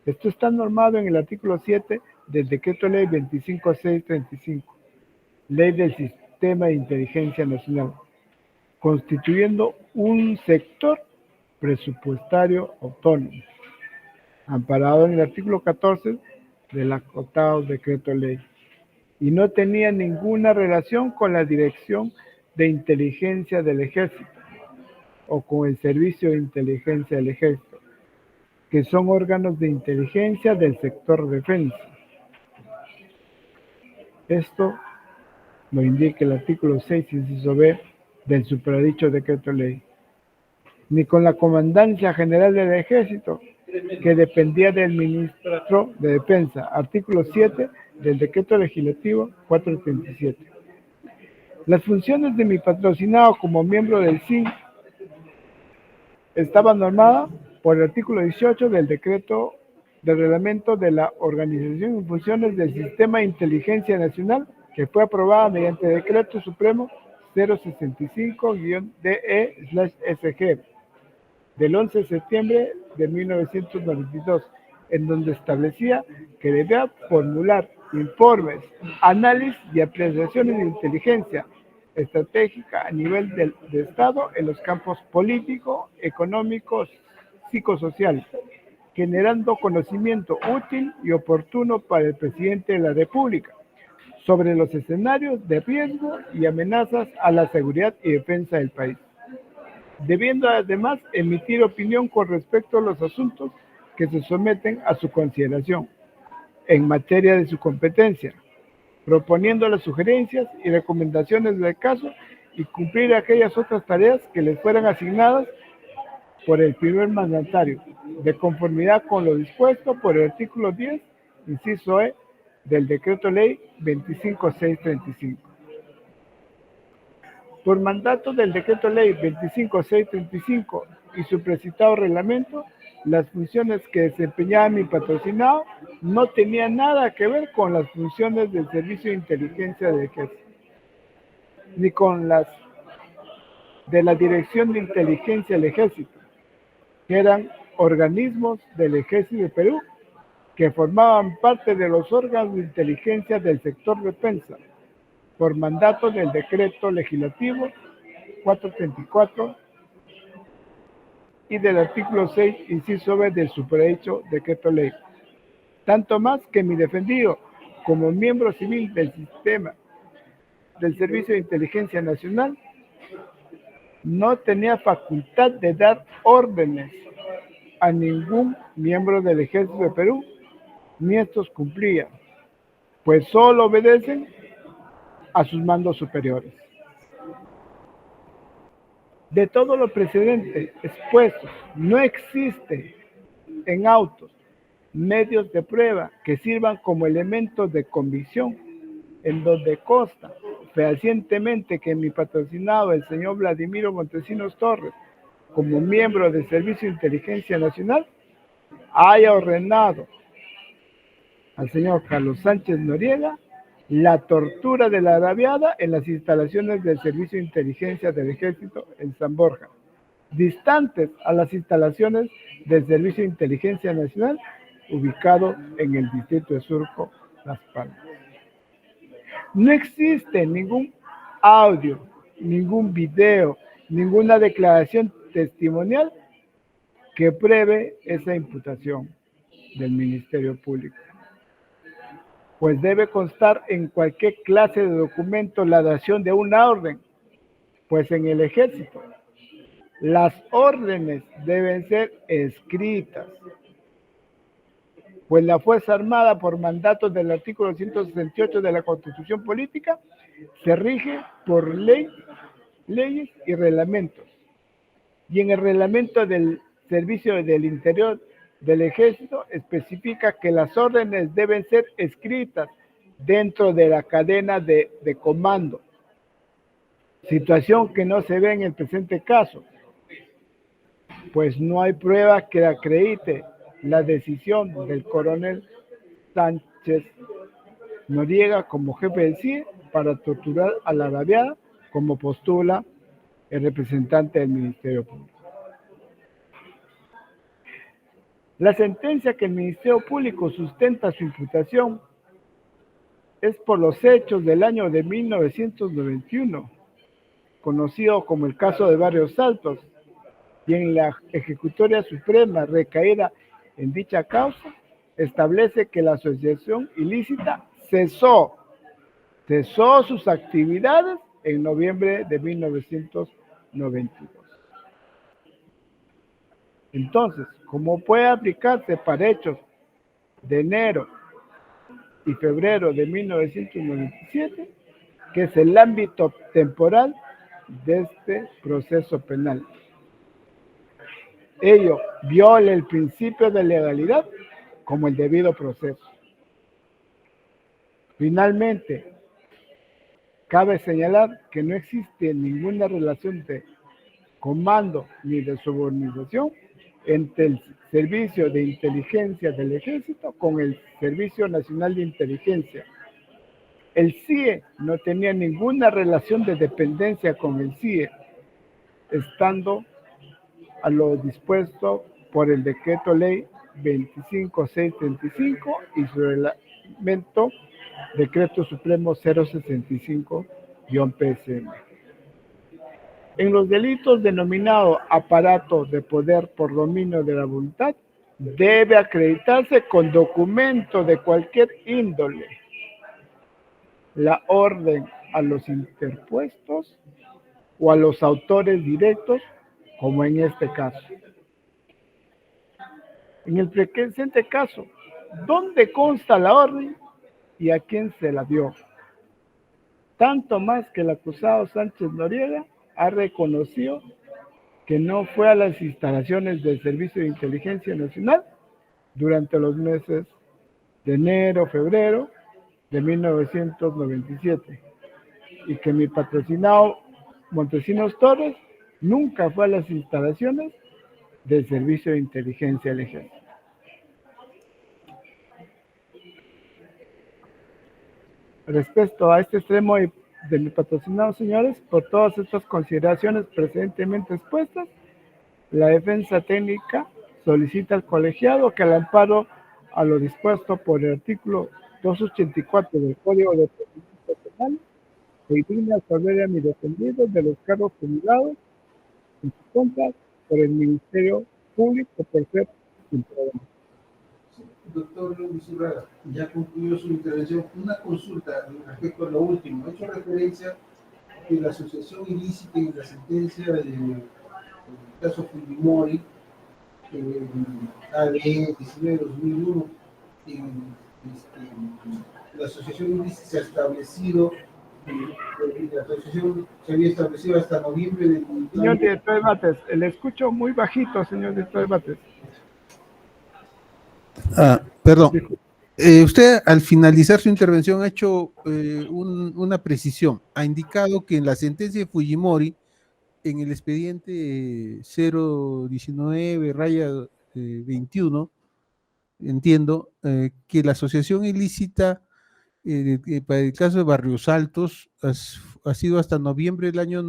[SPEAKER 4] Esto está normado en el artículo 7 del Decreto Ley 25635, Ley del Sistema de Inteligencia Nacional, constituyendo un sector presupuestario autónomo, amparado en el artículo 14 del acotado Decreto Ley. y no tenía ninguna relación con la Dirección de Inteligencia del Ejército o con el Servicio de Inteligencia del Ejército, que son órganos de inteligencia del sector defensa. Esto lo indica el artículo 6, inciso B, del superdicho decreto ley. Ni con la Comandancia General del Ejército, que dependía del Ministro de Defensa, artículo 7 del decreto legislativo 437. Las funciones de mi patrocinado como miembro del CIN estaban normadas por el artículo 18 del decreto del reglamento de la organización y funciones del Sistema de Inteligencia Nacional, que fue aprobada mediante decreto supremo 065-DE/SG del 11 de septiembre de 1992, en donde establecía que debía formular informes, análisis y apreciaciones de inteligencia estratégica a nivel de Estado en los campos político, económico, psicosocial, generando conocimiento útil y oportuno para el presidente de la República sobre los escenarios de riesgo y amenazas a la seguridad y defensa del país, debiendo además emitir opinión con respecto a los asuntos que se someten a su consideración en materia de su competencia, proponiendo las sugerencias y recomendaciones del caso y cumplir aquellas otras tareas que les fueran asignadas por el primer mandatario, de conformidad con lo dispuesto por el artículo 10, inciso E, del Decreto Ley 25635. Por mandato del Decreto Ley 25635 y su precitado reglamento, las funciones que desempeñaba mi patrocinado no tenían nada que ver con las funciones del Servicio de Inteligencia del Ejército, ni con las de la Dirección de Inteligencia del Ejército, que eran organismos del Ejército de Perú, que formaban parte de los órganos de inteligencia del sector defensa, por mandato del Decreto Legislativo 434 y del artículo 6, inciso B del superdicho Decreto Ley. Tanto más que mi defendido, como miembro civil del sistema del Servicio de Inteligencia Nacional, no tenía facultad de dar órdenes a ningún miembro del Ejército de Perú, ni estos cumplían, pues solo obedecen a sus mandos superiores. De todo lo precedente expuesto, no existe en autos medios de prueba que sirvan como elementos de convicción, en donde consta fehacientemente que mi patrocinado, el señor Vladimiro Montesinos Torres, como miembro del Servicio de Inteligencia Nacional, haya ordenado al señor Carlos Sánchez Noriega la tortura de la agraviada en las instalaciones del Servicio de Inteligencia del Ejército en San Borja, distantes a las instalaciones del Servicio de Inteligencia Nacional, ubicado en el distrito de Surco, Las Palmas. No existe ningún audio, ningún video, ninguna declaración testimonial que pruebe esa imputación del Ministerio Público, pues debe constar en cualquier clase de documento la dación de una orden, pues en el Ejército las órdenes deben ser escritas, pues la Fuerza Armada, por mandato del artículo 168 de la Constitución Política, se rige por leyes y reglamentos. Y en el reglamento del Servicio del Interior del Ejército especifica que las órdenes deben ser escritas dentro de la cadena de comando, situación que no se ve en el presente caso, pues no hay prueba que acredite la decisión del coronel Sánchez Noriega como jefe del CIE para torturar a la agraviada, como postula el representante del Ministerio Público. La sentencia que el Ministerio Público sustenta su imputación es por los hechos del año de 1991, conocido como el caso de Barrios Altos, y en la Ejecutoria Suprema recaída en dicha causa, establece que la asociación ilícita cesó cesó sus actividades en noviembre de 1992. Entonces, ¿cómo puede aplicarse para hechos de enero y febrero de 1997, que es el ámbito temporal de este proceso penal? Ello viola el principio de legalidad como el debido proceso. Finalmente, cabe señalar que no existe ninguna relación de comando ni de subordinación entre el Servicio de Inteligencia del Ejército con el Servicio Nacional de Inteligencia. El CIE no tenía ninguna relación de dependencia con el CIE, estando a lo dispuesto por el Decreto Ley 25635 y su reglamento Decreto Supremo 065-PSM. En los delitos denominados aparato de poder por dominio de la voluntad, debe acreditarse con documento de cualquier índole la orden a los interpuestos o a los autores directos, como en este caso. En el presente caso, ¿dónde consta la orden y a quién se la dio? Tanto más que el acusado Sánchez Noriega ha reconocido que no fue a las instalaciones del Servicio de Inteligencia Nacional durante los meses de enero, febrero de 1997 y que mi patrocinado Montesinos Torres nunca fue a las instalaciones del Servicio de Inteligencia del Ejército. Respecto a este extremo de mi patrocinado, señores, por todas estas consideraciones precedentemente expuestas, la defensa técnica solicita al colegiado que al amparo a lo dispuesto por el artículo 284 del Código de Procedimiento Penal, se digna absolver a mi defendido de los cargos formulados en su contra por el Ministerio Público por ser imprudente.
[SPEAKER 1] Doctor Luis Urraga, ya concluyó su intervención. Una consulta respecto a lo último. Ha hecho referencia que la asociación ilícita en la sentencia del caso Fujimori, AD 19-2001, la asociación ilícita se ha establecido, la asociación se había establecido hasta noviembre del...
[SPEAKER 4] Señor director de Bates, le escucho muy bajito, señor director de Bates.
[SPEAKER 1] Perdón. Usted al finalizar su intervención ha hecho una precisión. Ha indicado que en la sentencia de Fujimori, en el expediente 019-21, entiendo que la asociación ilícita para el caso de Barrios Altos ha sido hasta noviembre del año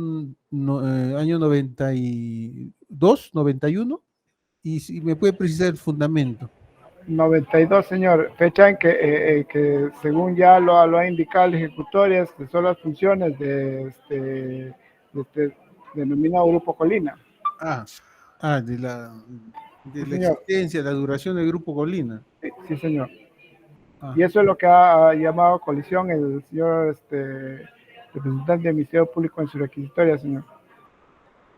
[SPEAKER 1] 92, 91, y si me puede precisar el fundamento.
[SPEAKER 4] 92, señor, fecha en que según ya lo ha indicado el ejecutorio, son las funciones de este denominado Grupo Colina.
[SPEAKER 1] De la existencia, la duración del Grupo Colina.
[SPEAKER 4] Sí, señor. Y eso es lo que ha llamado colisión el señor representante del Ministerio Público en su requisitoria, señor.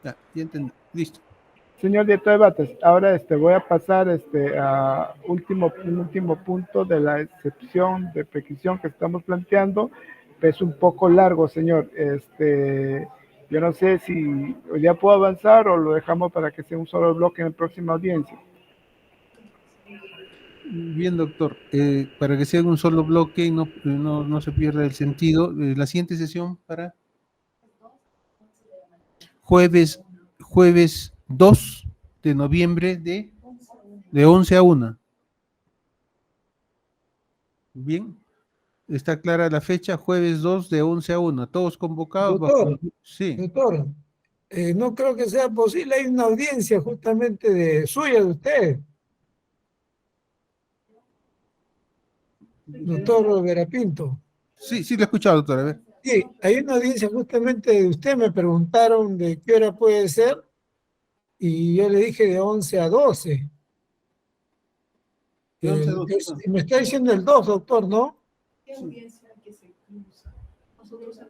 [SPEAKER 1] Ya entendí. Listo.
[SPEAKER 4] Señor director de Bates, ahora voy a pasar a un último punto de la excepción de petición que estamos planteando. Es un poco largo, señor. Yo no sé si ya puedo avanzar o lo dejamos para que sea un solo bloque en la próxima audiencia.
[SPEAKER 1] Bien, doctor. Para que sea un solo bloque y no se pierda el sentido, la siguiente sesión para jueves 2 de noviembre de 11 a 1. Bien. Está clara la fecha, jueves 2 de 11 a 1. Todos convocados.
[SPEAKER 6] Doctor,
[SPEAKER 1] sí.
[SPEAKER 6] Doctor, no creo que sea posible. Hay una audiencia justamente suya, de usted. Doctor Verapinto.
[SPEAKER 1] Sí, lo he escuchado, doctor. A ver.
[SPEAKER 6] Sí, hay una audiencia justamente de usted. Me preguntaron de qué hora puede ser y yo le dije de 11 a 12.
[SPEAKER 1] De 11 a 12.
[SPEAKER 6] Me está diciendo el 2, doctor, ¿no?
[SPEAKER 5] ¿Qué audiencia que se cruza? nosotros,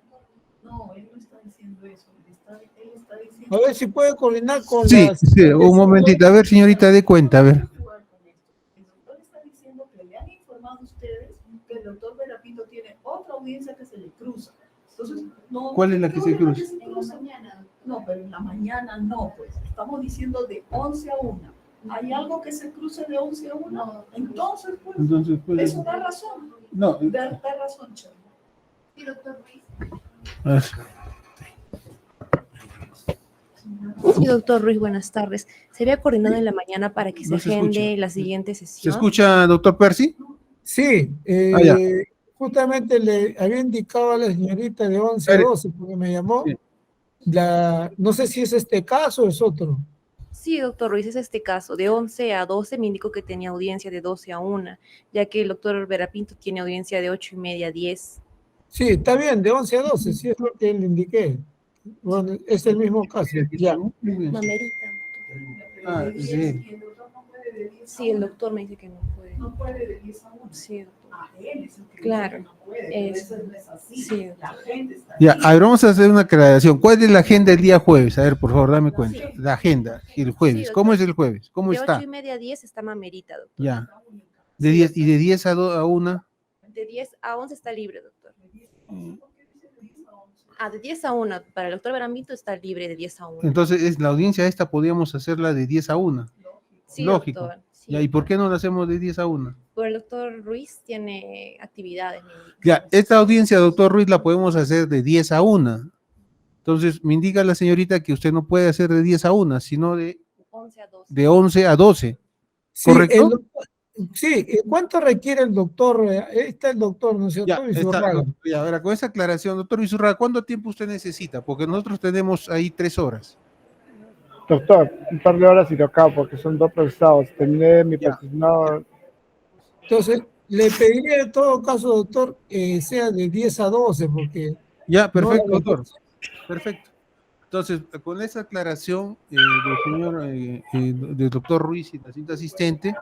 [SPEAKER 5] no, él no está diciendo eso, él está diciendo...
[SPEAKER 6] A ver si puede coordinar con
[SPEAKER 1] Sí,
[SPEAKER 6] las...
[SPEAKER 1] sí, un momentito. A ver, señorita, dé cuenta, a ver.
[SPEAKER 5] El doctor está diciendo que le han informado a ustedes que el doctor Verapinto tiene otra audiencia que se le cruza. Entonces, no,
[SPEAKER 1] ¿Cuál es la que se cruza?
[SPEAKER 2] En la mañana.
[SPEAKER 5] No, pero en la mañana no, pues. Estamos diciendo de 11 a 1. ¿Hay algo que se cruce de 11 a 1?
[SPEAKER 2] No.
[SPEAKER 5] Entonces, pues,
[SPEAKER 1] Entonces, pues,
[SPEAKER 5] eso da razón.
[SPEAKER 1] no.
[SPEAKER 5] Da razón, Chema.
[SPEAKER 2] Sí, doctor Ruiz.
[SPEAKER 1] A ver.
[SPEAKER 7] Sí, doctor Ruiz, buenas tardes. Se había coordinado en la mañana para que se
[SPEAKER 1] No se escucha.
[SPEAKER 7] agende la siguiente
[SPEAKER 1] ¿Se
[SPEAKER 7] sesión.
[SPEAKER 1] escucha, doctor Percy?
[SPEAKER 6] Sí,
[SPEAKER 1] ya.
[SPEAKER 6] justamente le había indicado a la señorita de 11 a
[SPEAKER 1] Espere.
[SPEAKER 6] 12, porque me llamó.
[SPEAKER 1] Sí.
[SPEAKER 6] No sé si es este caso o es otro.
[SPEAKER 7] Sí, doctor Ruiz, es este caso. De 11 a 12 me indicó que tenía audiencia de 12 a 1, ya que el doctor Verapinto tiene audiencia de 8:30 a 10.
[SPEAKER 6] Sí, está bien, de 11 a 12, sí es lo que le indiqué. Bueno, es el mismo caso. Ya.
[SPEAKER 7] Mamerita.
[SPEAKER 1] Ah, sí.
[SPEAKER 5] Y el doctor no puede de 10 a
[SPEAKER 7] Sí, el
[SPEAKER 5] 1.
[SPEAKER 7] doctor me dice que no puede.
[SPEAKER 5] No puede de 10 a 1.
[SPEAKER 7] Sí, doctor.
[SPEAKER 5] Él es el que
[SPEAKER 7] Claro.
[SPEAKER 5] dice que no puede, pero
[SPEAKER 7] Eso.
[SPEAKER 5] eso no es así.
[SPEAKER 7] Sí.
[SPEAKER 5] La gente está
[SPEAKER 1] Ya,
[SPEAKER 5] ahí.
[SPEAKER 1] a ver, vamos a hacer una aclaración. ¿Cuál es la agenda del día jueves? A ver, por favor, dame cuenta. La agenda, el jueves.
[SPEAKER 7] Sí,
[SPEAKER 1] ¿Cómo
[SPEAKER 7] doctor.
[SPEAKER 1] es el jueves? ¿Cómo
[SPEAKER 7] De
[SPEAKER 1] está?
[SPEAKER 7] 8:30 a 10 está Mamerita, doctor.
[SPEAKER 1] Ya. De 10, y de 10 a 1.
[SPEAKER 7] De 10 a 11 está libre, doctor. Ah, de 10 a 1. Para el doctor Verapinto está libre de 10 a 1.
[SPEAKER 1] Entonces, la audiencia esta podríamos hacerla de 10 a 1.
[SPEAKER 7] Sí,
[SPEAKER 1] lógico.
[SPEAKER 7] doctor. Sí,
[SPEAKER 1] Ya, ¿y por
[SPEAKER 7] doctor.
[SPEAKER 1] qué no la hacemos de 10 a 1?
[SPEAKER 7] Pues el doctor Ruiz tiene actividades. me indica.
[SPEAKER 1] Ya, esta audiencia, doctor Ruiz, la podemos hacer de 10 a 1. Entonces, me indica la señorita que usted no puede hacer de 10 a 1, sino de
[SPEAKER 7] 11 a 12.
[SPEAKER 1] 11 a 12.
[SPEAKER 6] Sí,
[SPEAKER 1] ¿Correcto?
[SPEAKER 6] sí, ¿cuánto requiere el doctor? Ahí está el doctor, ¿no es
[SPEAKER 1] Ya,
[SPEAKER 6] cierto?
[SPEAKER 1] está,
[SPEAKER 6] Vizurraga.
[SPEAKER 1] ya, ahora con esa aclaración, doctor Vizurraga, ¿cuánto tiempo usted necesita? Porque nosotros tenemos ahí 3 horas.
[SPEAKER 4] Doctor, un par de horas y lo acabo porque son 2 procesados. Terminé mi
[SPEAKER 1] Ya.
[SPEAKER 4] patrocinado.
[SPEAKER 6] Entonces, le pediría en todo caso, doctor, que sea de 10 a 12, porque...
[SPEAKER 1] Ya, perfecto,
[SPEAKER 6] no,
[SPEAKER 1] doctor. Perfecto. Entonces, con esa aclaración del señor, del doctor Ruiz y la siguiente asistente,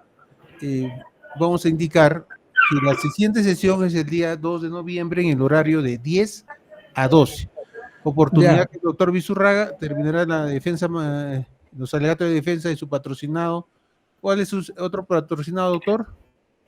[SPEAKER 1] vamos a indicar que la siguiente sesión es el día 2 de noviembre en el horario de 10 a 12. Oportunidad
[SPEAKER 6] Ya.
[SPEAKER 1] que el doctor Vizurraga terminará la defensa, los alegatos de defensa de su patrocinado. ¿Cuál es su otro patrocinado, doctor?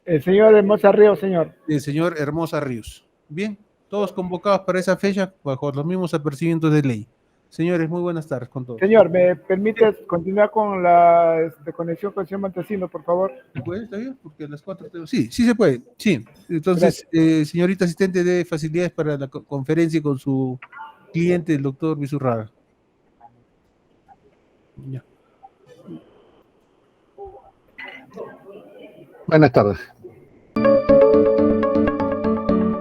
[SPEAKER 4] El señor Hermosa Ríos, señor.
[SPEAKER 1] El señor Hermosa Ríos. Bien, todos convocados para esa fecha bajo los mismos apercibimientos de ley. Señores, muy buenas tardes con todos.
[SPEAKER 4] Señor, ¿me permite continuar con la conexión con el señor Montesino, por favor?
[SPEAKER 1] ¿Se puede? ¿Está bien? Porque a las 4 tengo... Sí, sí se puede. Sí. Entonces, señorita asistente, de facilidades para la conferencia con su cliente, el doctor Vizurraga. Ya.
[SPEAKER 8] Buenas tardes.